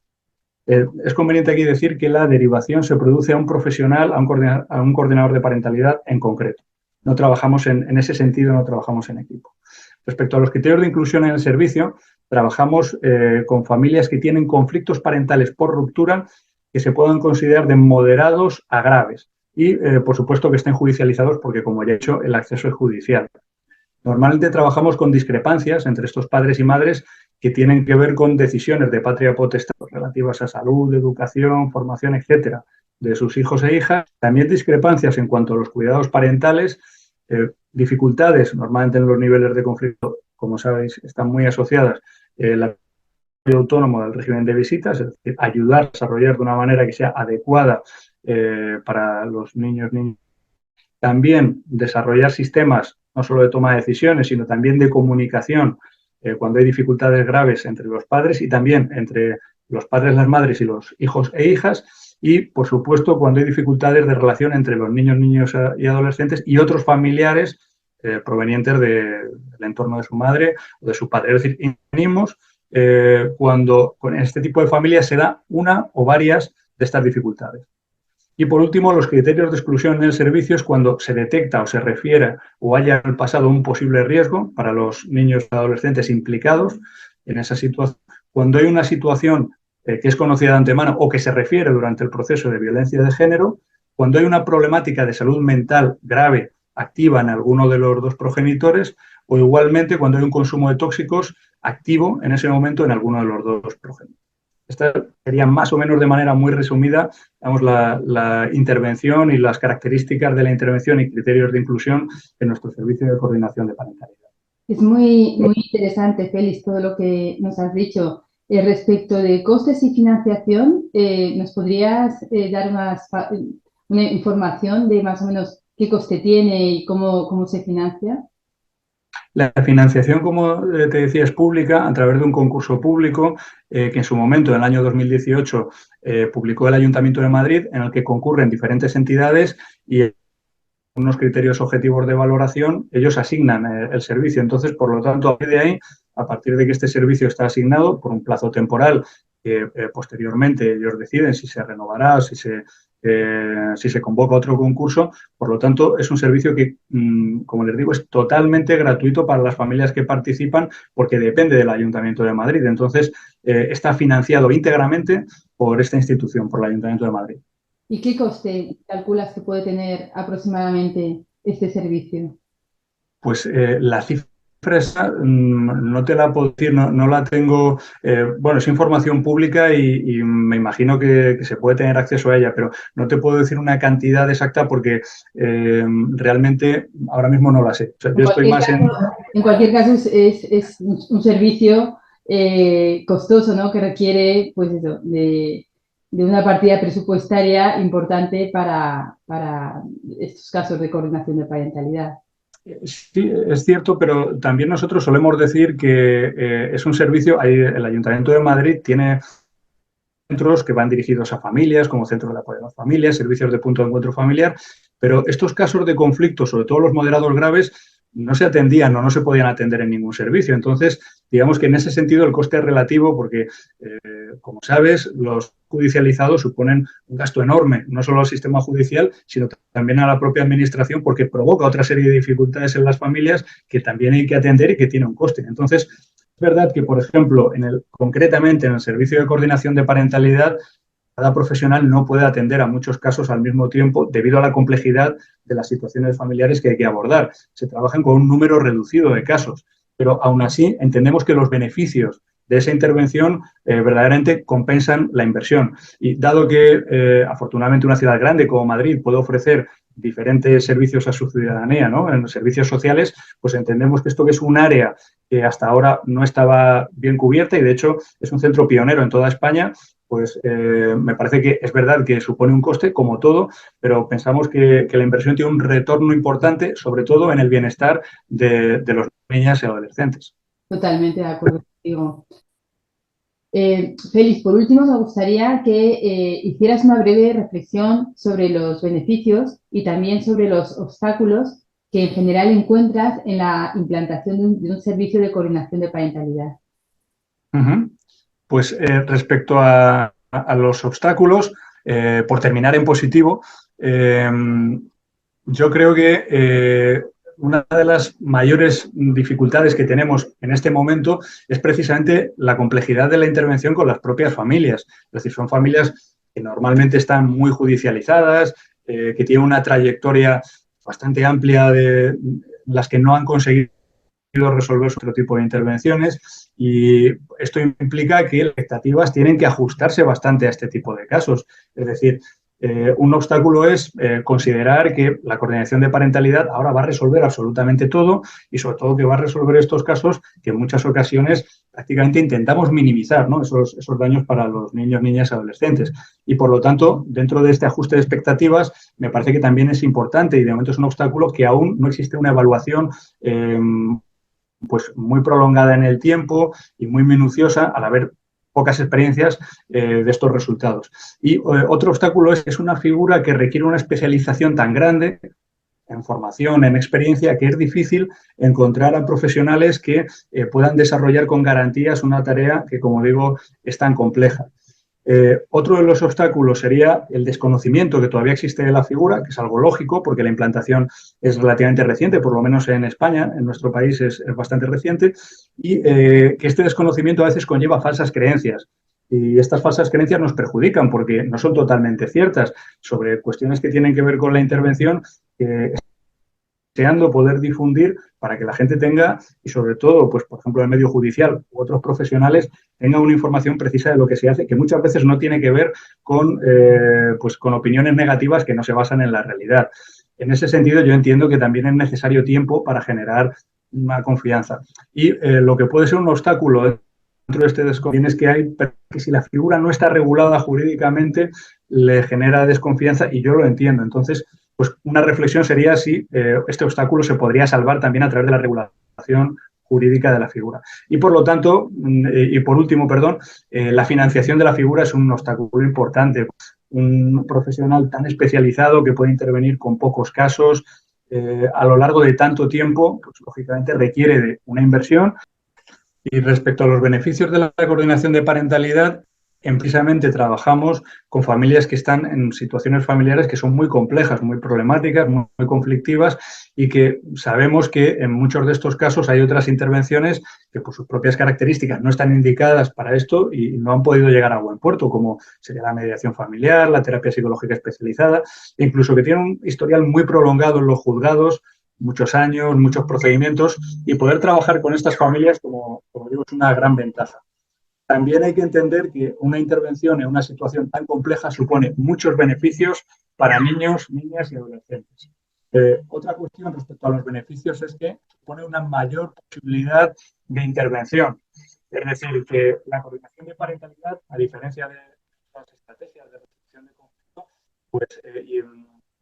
Es conveniente aquí decir que la derivación se produce a un profesional, a un coordinador de parentalidad en concreto. No trabajamos en ese sentido, no trabajamos en equipo. Respecto a los criterios de inclusión en el servicio, trabajamos con familias que tienen conflictos parentales por ruptura que se puedan considerar de moderados a graves. Y, por supuesto, que estén judicializados porque, como ya he dicho, el acceso es judicial. Normalmente trabajamos con discrepancias entre estos padres y madres que tienen que ver con decisiones de patria potestad relativas a salud, educación, formación, etcétera, de sus hijos e hijas. También discrepancias en cuanto a los cuidados parentales, dificultades normalmente en los niveles de conflicto, como sabéis, están muy asociadas la autónomo del régimen de visitas, es decir, ayudar a desarrollar de una manera que sea adecuada para los niños. También desarrollar sistemas no solo de toma de decisiones, sino también de comunicación cuando hay dificultades graves entre los padres, y también entre los padres, las madres y los hijos e hijas, y, por supuesto, cuando hay dificultades de relación entre los niños y adolescentes y otros familiares provenientes del entorno de su madre o de su padre. Es decir, intervenimos cuando con este tipo de familias se da una o varias de estas dificultades. Y, por último, los criterios de exclusión en el servicio es cuando se detecta o se refiere o haya en el pasado un posible riesgo para los niños y adolescentes implicados en esa situación, cuando hay una situación que es conocida de antemano o que se refiere durante el proceso de violencia de género, cuando hay una problemática de salud mental grave activa en alguno de los dos progenitores, o igualmente cuando hay un consumo de tóxicos activo en ese momento en alguno de los dos progenitores. Esta sería más o menos de manera muy resumida, digamos, la intervención y las características de la intervención y criterios de inclusión en nuestro servicio de coordinación de parentalidad. Es muy interesante, Félix, todo lo que nos has dicho. Respecto de costes y financiación, ¿nos podrías dar una información de más o menos qué coste tiene y cómo se financia? La financiación, como te decía, es pública a través de un concurso público que en su momento, en el año 2018, publicó el Ayuntamiento de Madrid, en el que concurren diferentes entidades y unos criterios objetivos de valoración, ellos asignan el servicio. Entonces, por lo tanto, a partir de que este servicio está asignado por un plazo temporal, que posteriormente ellos deciden si se renovará, si se convoca otro concurso. Por lo tanto, es un servicio que, como les digo, es totalmente gratuito para las familias que participan, porque depende del Ayuntamiento de Madrid. Entonces, está financiado íntegramente por esta institución, por el Ayuntamiento de Madrid. ¿Y qué coste calculas que puede tener aproximadamente este servicio? Pues la cifra cifra no te la puedo decir, no la tengo. Bueno, es información pública y me imagino que se puede tener acceso a ella, pero no te puedo decir una cantidad exacta porque realmente ahora mismo no la sé. O sea, yo estoy más en cualquier caso, es un servicio costoso, ¿no? Que requiere, pues eso, de una partida presupuestaria importante para estos casos de coordinación de parentalidad. Sí, es cierto, pero también nosotros solemos decir que es un servicio, el Ayuntamiento de Madrid tiene centros que van dirigidos a familias, como centros de apoyo a las familias, servicios de punto de encuentro familiar, pero estos casos de conflicto, sobre todo los moderados graves, no se atendían o no se podían atender en ningún servicio. Entonces, digamos que en ese sentido el coste es relativo porque, como sabes, los judicializados suponen un gasto enorme, no solo al sistema judicial, sino también a la propia administración porque provoca otra serie de dificultades en las familias que también hay que atender y que tiene un coste. Entonces, es verdad que, por ejemplo, concretamente en el servicio de coordinación de parentalidad, cada profesional no puede atender a muchos casos al mismo tiempo debido a la complejidad de las situaciones familiares que hay que abordar. Se trabajan con un número reducido de casos, pero aún así entendemos que los beneficios de esa intervención verdaderamente compensan la inversión. Y dado que afortunadamente una ciudad grande como Madrid puede ofrecer diferentes servicios a su ciudadanía, ¿no? En los servicios sociales, pues entendemos que esto que es un área que hasta ahora no estaba bien cubierta y de hecho es un centro pionero en toda España, pues me parece que es verdad que supone un coste, como todo, pero pensamos que la inversión tiene un retorno importante, sobre todo en el bienestar de los niñas y adolescentes. Totalmente de acuerdo contigo. Félix, por último, me gustaría que hicieras una breve reflexión sobre los beneficios y también sobre los obstáculos que en general encuentras en la implantación de un servicio de coordinación de parentalidad. Pues respecto a los obstáculos, por terminar en positivo, yo creo que una de las mayores dificultades que tenemos en este momento es precisamente la complejidad de la intervención con las propias familias. Es decir, son familias que normalmente están muy judicializadas, que tienen una trayectoria bastante amplia de las que no han conseguido resolver otro tipo de intervenciones y esto implica que las expectativas tienen que ajustarse bastante a este tipo de casos. Es decir, un obstáculo es considerar que la coordinación de parentalidad ahora va a resolver absolutamente todo y sobre todo que va a resolver estos casos que en muchas ocasiones prácticamente intentamos minimizar, ¿no? esos daños para los niños, niñas y adolescentes. Y por lo tanto, dentro de este ajuste de expectativas, me parece que también es importante y de momento es un obstáculo que aún no existe una evaluación pues muy prolongada en el tiempo y muy minuciosa al haber pocas experiencias de estos resultados. Y otro obstáculo es una figura que requiere una especialización tan grande en formación, en experiencia, que es difícil encontrar a profesionales que puedan desarrollar con garantías una tarea que, como digo, es tan compleja. Otro de los obstáculos sería el desconocimiento que todavía existe de la figura, que es algo lógico porque la implantación es relativamente reciente, por lo menos en España, en nuestro país es bastante reciente, y que este desconocimiento a veces conlleva falsas creencias. Y estas falsas creencias nos perjudican porque no son totalmente ciertas sobre cuestiones que tienen que ver con la intervención, deseando poder difundir para que la gente tenga, y sobre todo, pues por ejemplo, el medio judicial u otros profesionales, tengan una información precisa de lo que se hace, que muchas veces no tiene que ver con, pues, con opiniones negativas que no se basan en la realidad. En ese sentido, yo entiendo que también es necesario tiempo para generar una confianza. Y lo que puede ser un obstáculo dentro de este desconfianza es que hay que si la figura no está regulada jurídicamente, le genera desconfianza y yo lo entiendo. Entonces, pues una reflexión sería si este obstáculo se podría salvar también a través de la regulación jurídica de la figura. Y por lo tanto, y por último, perdón, la financiación de la figura es un obstáculo importante. Un profesional tan especializado que puede intervenir con pocos casos a lo largo de tanto tiempo, pues lógicamente requiere de una inversión. Y respecto a los beneficios de la coordinación de parentalidad, precisamente trabajamos con familias que están en situaciones familiares que son muy complejas, muy problemáticas, muy conflictivas y que sabemos que en muchos de estos casos hay otras intervenciones que por sus propias características no están indicadas para esto y no han podido llegar a buen puerto, como sería la mediación familiar, la terapia psicológica especializada, e incluso que tienen un historial muy prolongado en los juzgados muchos años, muchos procedimientos, y poder trabajar con estas familias, como digo, es una gran ventaja. También hay que entender que una intervención en una situación tan compleja supone muchos beneficios para niños, niñas y adolescentes. Otra cuestión respecto a los beneficios es que supone una mayor posibilidad de intervención. Es decir, que la coordinación de parentalidad, a diferencia de las estrategias de resolución de conflicto, pues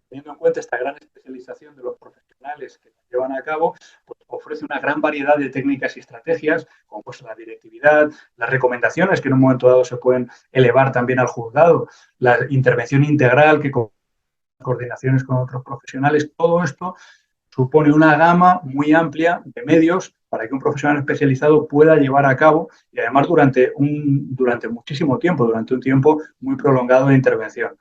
teniendo en cuenta esta gran especialización de los profesionales que la llevan a cabo, pues ofrece una gran variedad de técnicas y estrategias, como pues la directividad, las recomendaciones que en un momento dado se pueden elevar también al juzgado, la intervención integral que coordinaciones con otros profesionales, todo esto supone una gama muy amplia de medios para que un profesional especializado pueda llevar a cabo y además durante muchísimo tiempo, durante un tiempo muy prolongado de intervención.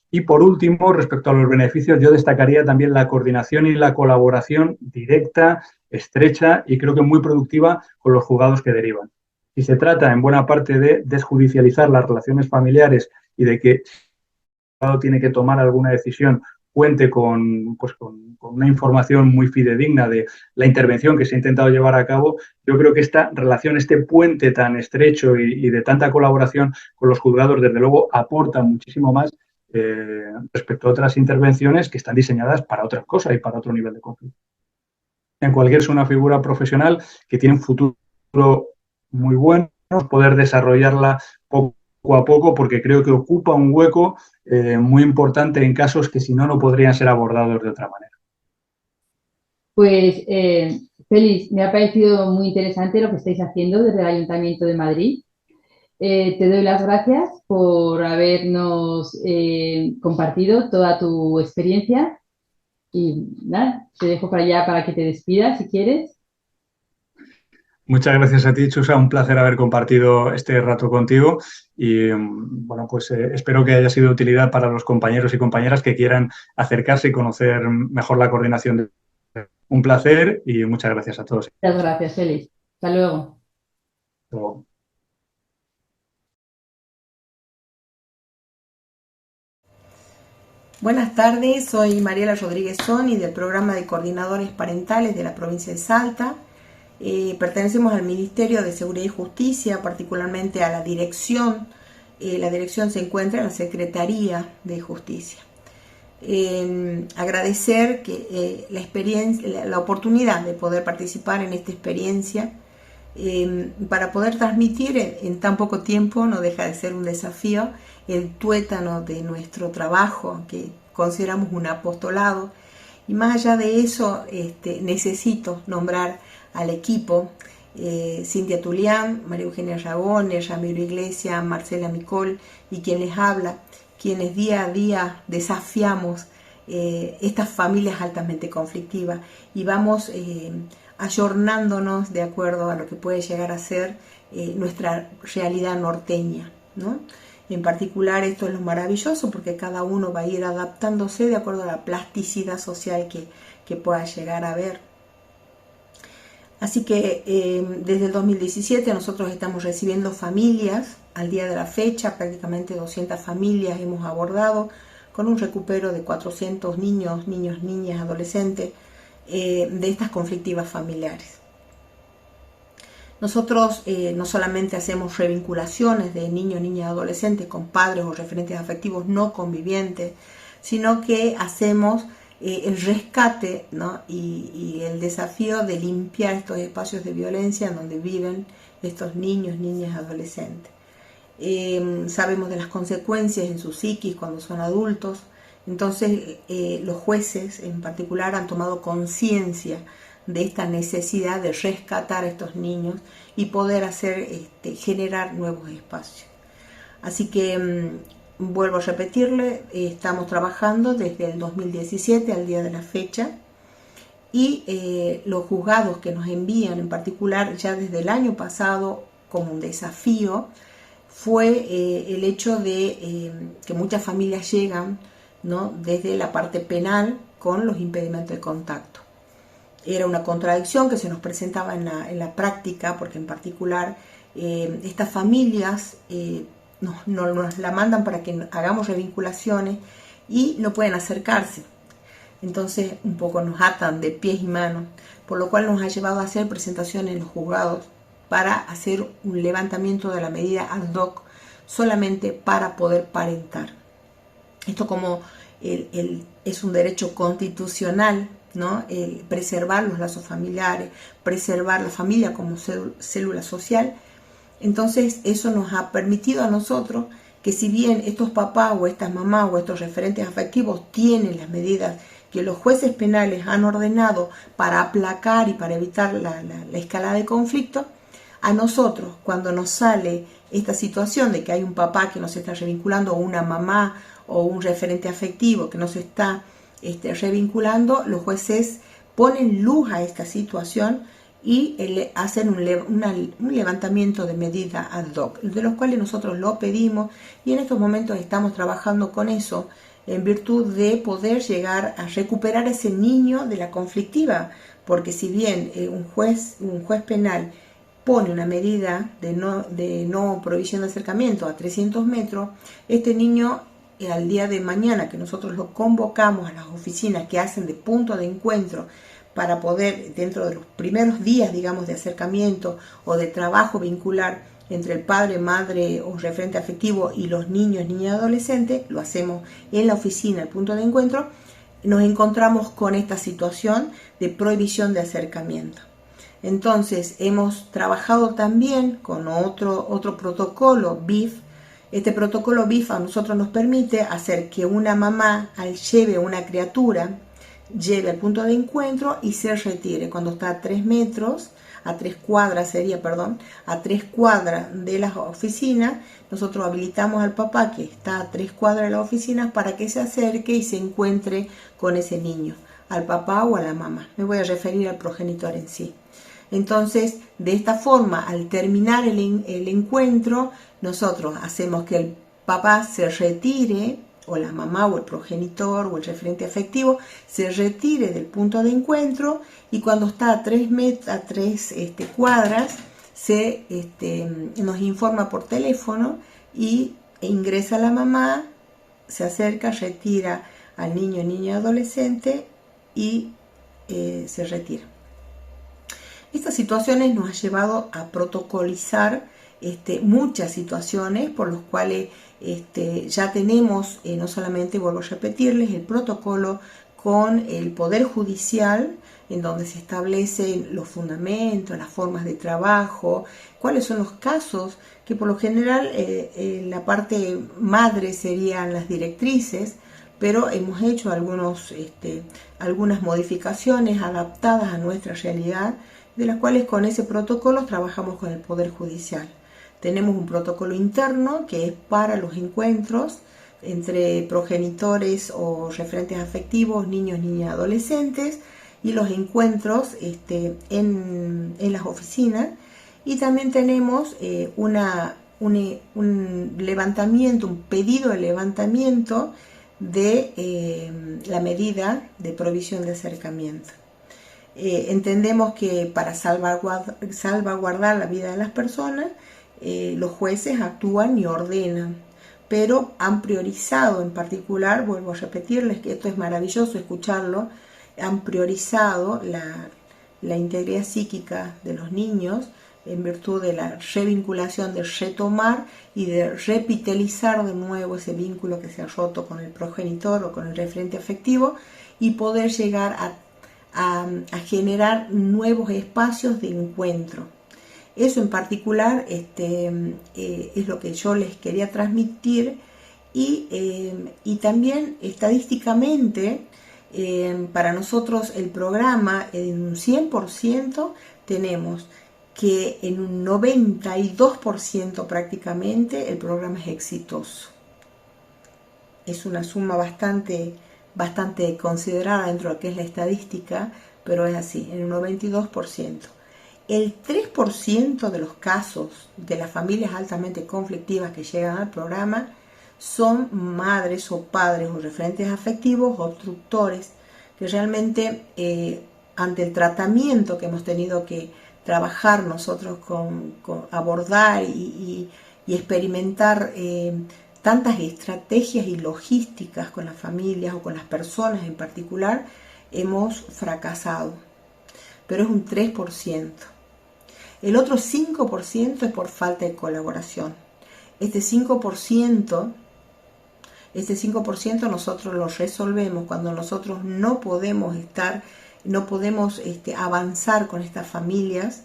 Y por último, respecto a los beneficios, yo destacaría también la coordinación y la colaboración directa, estrecha y creo que muy productiva con los juzgados que derivan. Si se trata en buena parte de desjudicializar las relaciones familiares y de que el juzgado tiene que tomar alguna decisión, cuente con una información muy fidedigna de la intervención que se ha intentado llevar a cabo, yo creo que esta relación, este puente tan estrecho y de tanta colaboración con los juzgados, desde luego, aporta muchísimo más respecto a otras intervenciones que están diseñadas para otras cosas y para otro nivel de conflicto. En cualquier caso, una figura profesional que tiene un futuro muy bueno, poder desarrollarla poco a poco, porque creo que ocupa un hueco muy importante en casos que si no, no podrían ser abordados de otra manera. Pues, Félix, me ha parecido muy interesante lo que estáis haciendo desde el Ayuntamiento de Madrid. Te doy las gracias por habernos compartido toda tu experiencia y nada, te dejo para allá para que te despidas si quieres. Muchas gracias a ti, Chusa. Un placer haber compartido este rato contigo y bueno, pues espero que haya sido de utilidad para los compañeros y compañeras que quieran acercarse y conocer mejor la coordinación. Un placer y muchas gracias a todos. Muchas gracias, Félix. Hasta luego. Hasta luego. Buenas tardes, soy Mariela Rodríguez Soni del programa de coordinadores parentales de la provincia de Salta. Pertenecemos al Ministerio de Seguridad y Justicia, particularmente a la dirección. La dirección se encuentra en la Secretaría de Justicia. Agradecer que la oportunidad de poder participar en esta experiencia para poder transmitir en tan poco tiempo, no deja de ser un desafío, el tuétano de nuestro trabajo, que consideramos un apostolado. Y más allá de eso, necesito nombrar al equipo, Cintia Tulián, María Eugenia Ragones, Ramiro Iglesias, Marcela Micol y quien les habla, quienes día a día desafiamos estas familias altamente conflictivas y vamos ayornándonos de acuerdo a lo que puede llegar a ser nuestra realidad norteña, ¿no? En particular, esto es lo maravilloso porque cada uno va a ir adaptándose de acuerdo a la plasticidad social que pueda llegar a ver. Así que desde el 2017 nosotros estamos recibiendo familias. Al día de la fecha, prácticamente 200 familias hemos abordado con un recupero de 400 niños, niñas, adolescentes de estas conflictivas familiares. Nosotros no solamente hacemos revinculaciones de niños, niñas, adolescentes con padres o referentes afectivos no convivientes, sino que hacemos el rescate, ¿no? y el desafío de limpiar estos espacios de violencia en donde viven estos niños, niñas, adolescentes. Sabemos de las consecuencias en su psiquis cuando son adultos, entonces los jueces en particular han tomado conciencia de esta necesidad de rescatar a estos niños y poder generar nuevos espacios. Así que vuelvo a repetirle, estamos trabajando desde el 2017 al día de la fecha y los juzgados que nos envían en particular ya desde el año pasado como un desafío fue el hecho de que muchas familias llegan, ¿no?, desde la parte penal con los impedimentos de contacto. Era una contradicción que se nos presentaba en la práctica, porque en particular estas familias nos la mandan para que hagamos revinculaciones y no pueden acercarse. Entonces un poco nos atan de pies y manos, por lo cual nos ha llevado a hacer presentaciones en los juzgados para hacer un levantamiento de la medida ad hoc solamente para poder parentar. Esto como es un derecho constitucional, ¿no? El preservar los lazos familiares, preservar la familia como célula social. Entonces eso nos ha permitido a nosotros que, si bien estos papás o estas mamás o estos referentes afectivos tienen las medidas que los jueces penales han ordenado para aplacar y para evitar la escalada de conflicto, a nosotros, cuando nos sale esta situación de que hay un papá que no se está revinculando, o una mamá o un referente afectivo que no se está revinculando, los jueces ponen luz a esta situación y hacen un levantamiento de medida ad hoc, de los cuales nosotros lo pedimos, y en estos momentos estamos trabajando con eso en virtud de poder llegar a recuperar a ese niño de la conflictiva, porque si bien un juez penal pone una medida de no prohibición de acercamiento a 300 metros, este niño al día de mañana que nosotros lo convocamos a las oficinas que hacen de punto de encuentro para poder, dentro de los primeros días, digamos, de acercamiento o de trabajo vincular entre el padre, madre o referente afectivo y los niños, niñas y adolescentes, lo hacemos en la oficina, el punto de encuentro, nos encontramos con esta situación de prohibición de acercamiento. Entonces hemos trabajado también con otro protocolo, BIF. Este protocolo BIF a nosotros nos permite hacer que una mamá lleve una criatura, lleve al punto de encuentro y se retire cuando está a 3 metros, a 3 cuadras sería, perdón, a 3 cuadras de las oficinas. Nosotros habilitamos al papá que está a 3 cuadras de las oficinas para que se acerque y se encuentre con ese niño, al papá o a la mamá. Me voy a referir al progenitor en sí. Entonces, de esta forma, al terminar el encuentro, nosotros hacemos que el papá se retire, o la mamá o el progenitor o el referente afectivo se retire del punto de encuentro, y cuando está a 3 cuadras nos informa por teléfono e ingresa la mamá, se acerca, retira al niño, niña, adolescente y se retira. Estas situaciones nos han llevado a protocolizar muchas situaciones por las cuales ya tenemos, no solamente, vuelvo a repetirles, el protocolo con el Poder Judicial, en donde se establecen los fundamentos, las formas de trabajo, cuáles son los casos, que por lo general la parte madre serían las directrices, pero hemos hecho algunas modificaciones adaptadas a nuestra realidad, de las cuales con ese protocolo trabajamos con el Poder Judicial. Tenemos un protocolo interno que es para los encuentros entre progenitores o referentes afectivos, niños, niñas, adolescentes, y los encuentros en las oficinas. Y también tenemos un levantamiento, un pedido de levantamiento de la medida de prohibición de acercamiento. Entendemos que para salvaguardar la vida de las personas, los jueces actúan y ordenan, pero han priorizado en particular, vuelvo a repetirles que esto es maravilloso escucharlo, han priorizado la integridad psíquica de los niños en virtud de la revinculación, de retomar y de repitelizar de nuevo ese vínculo que se ha roto con el progenitor o con el referente afectivo, y poder llegar a generar nuevos espacios de encuentro. Eso en particular es lo que yo les quería transmitir, y también estadísticamente para nosotros el programa en un 100% tenemos que en un 92% prácticamente el programa es exitoso. Es una suma bastante considerada dentro de lo que es la estadística, pero es así, en un 92%. El 3% de los casos de las familias altamente conflictivas que llegan al programa son madres o padres o referentes afectivos obstructores que realmente ante el tratamiento que hemos tenido que trabajar nosotros con abordar y experimentar tantas estrategias y logísticas con las familias o con las personas en particular, hemos fracasado. Pero es un 3%. El otro 5% es por falta de colaboración. Este 5% nosotros lo resolvemos cuando nosotros no podemos avanzar con estas familias.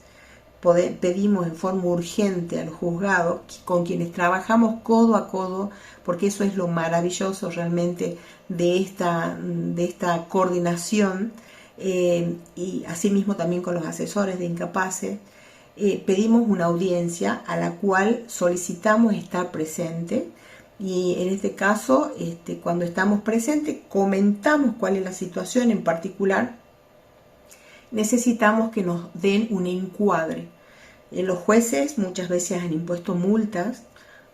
Pedimos en forma urgente al juzgado, con quienes trabajamos codo a codo, porque eso es lo maravilloso realmente de esta coordinación, y asimismo también con los asesores de incapaces. Pedimos una audiencia a la cual solicitamos estar presente, y en este caso, cuando estamos presentes, comentamos cuál es la situación en particular. Necesitamos que nos den un encuadre. Los jueces muchas veces han impuesto multas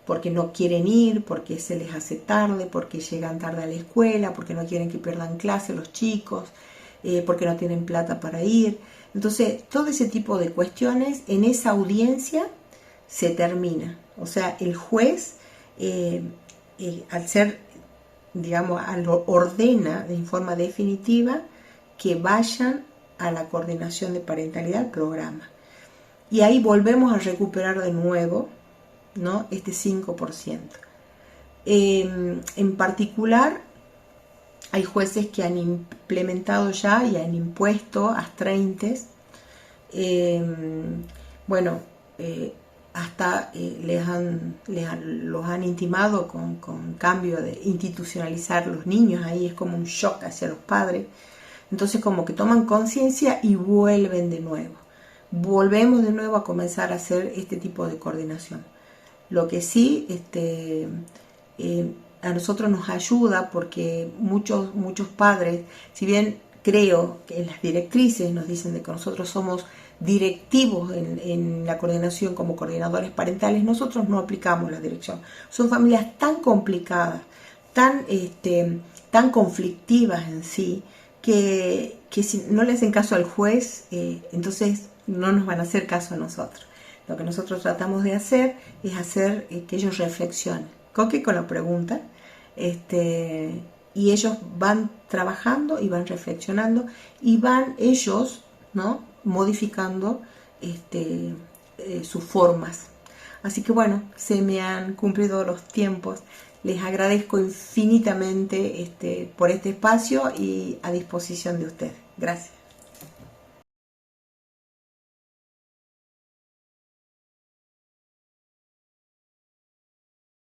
porque no quieren ir, porque se les hace tarde, porque llegan tarde a la escuela, porque no quieren que pierdan clase los chicos, porque no tienen plata para ir. Entonces, todo ese tipo de cuestiones en esa audiencia se termina. O sea, el juez, al ser, digamos, lo ordena en forma definitiva que vayan a la coordinación de parentalidad, al programa. Y ahí volvemos a recuperar de nuevo, ¿no?, este 5%. En particular, hay jueces que han implementado ya y han impuesto astraintes. Hasta los han intimado con cambio de institucionalizar los niños. Ahí es como un shock hacia los padres. Entonces como que toman conciencia y vuelven de nuevo. Volvemos de nuevo a comenzar a hacer este tipo de coordinación. Lo que sí a nosotros nos ayuda, porque muchos padres, si bien creo que en las directrices nos dicen de que nosotros somos directivos en la coordinación como coordinadores parentales, nosotros no aplicamos la dirección. Son familias tan complicadas, tan conflictivas en sí, que si no le hacen caso al juez, entonces no nos van a hacer caso a nosotros. Lo que nosotros tratamos de hacer es hacer que ellos reflexionen. Con la pregunta, y ellos van trabajando y van reflexionando y van ellos, ¿no?, modificando sus formas. Así que bueno, se me han cumplido los tiempos. Les agradezco infinitamente por este espacio y a disposición de ustedes. Gracias.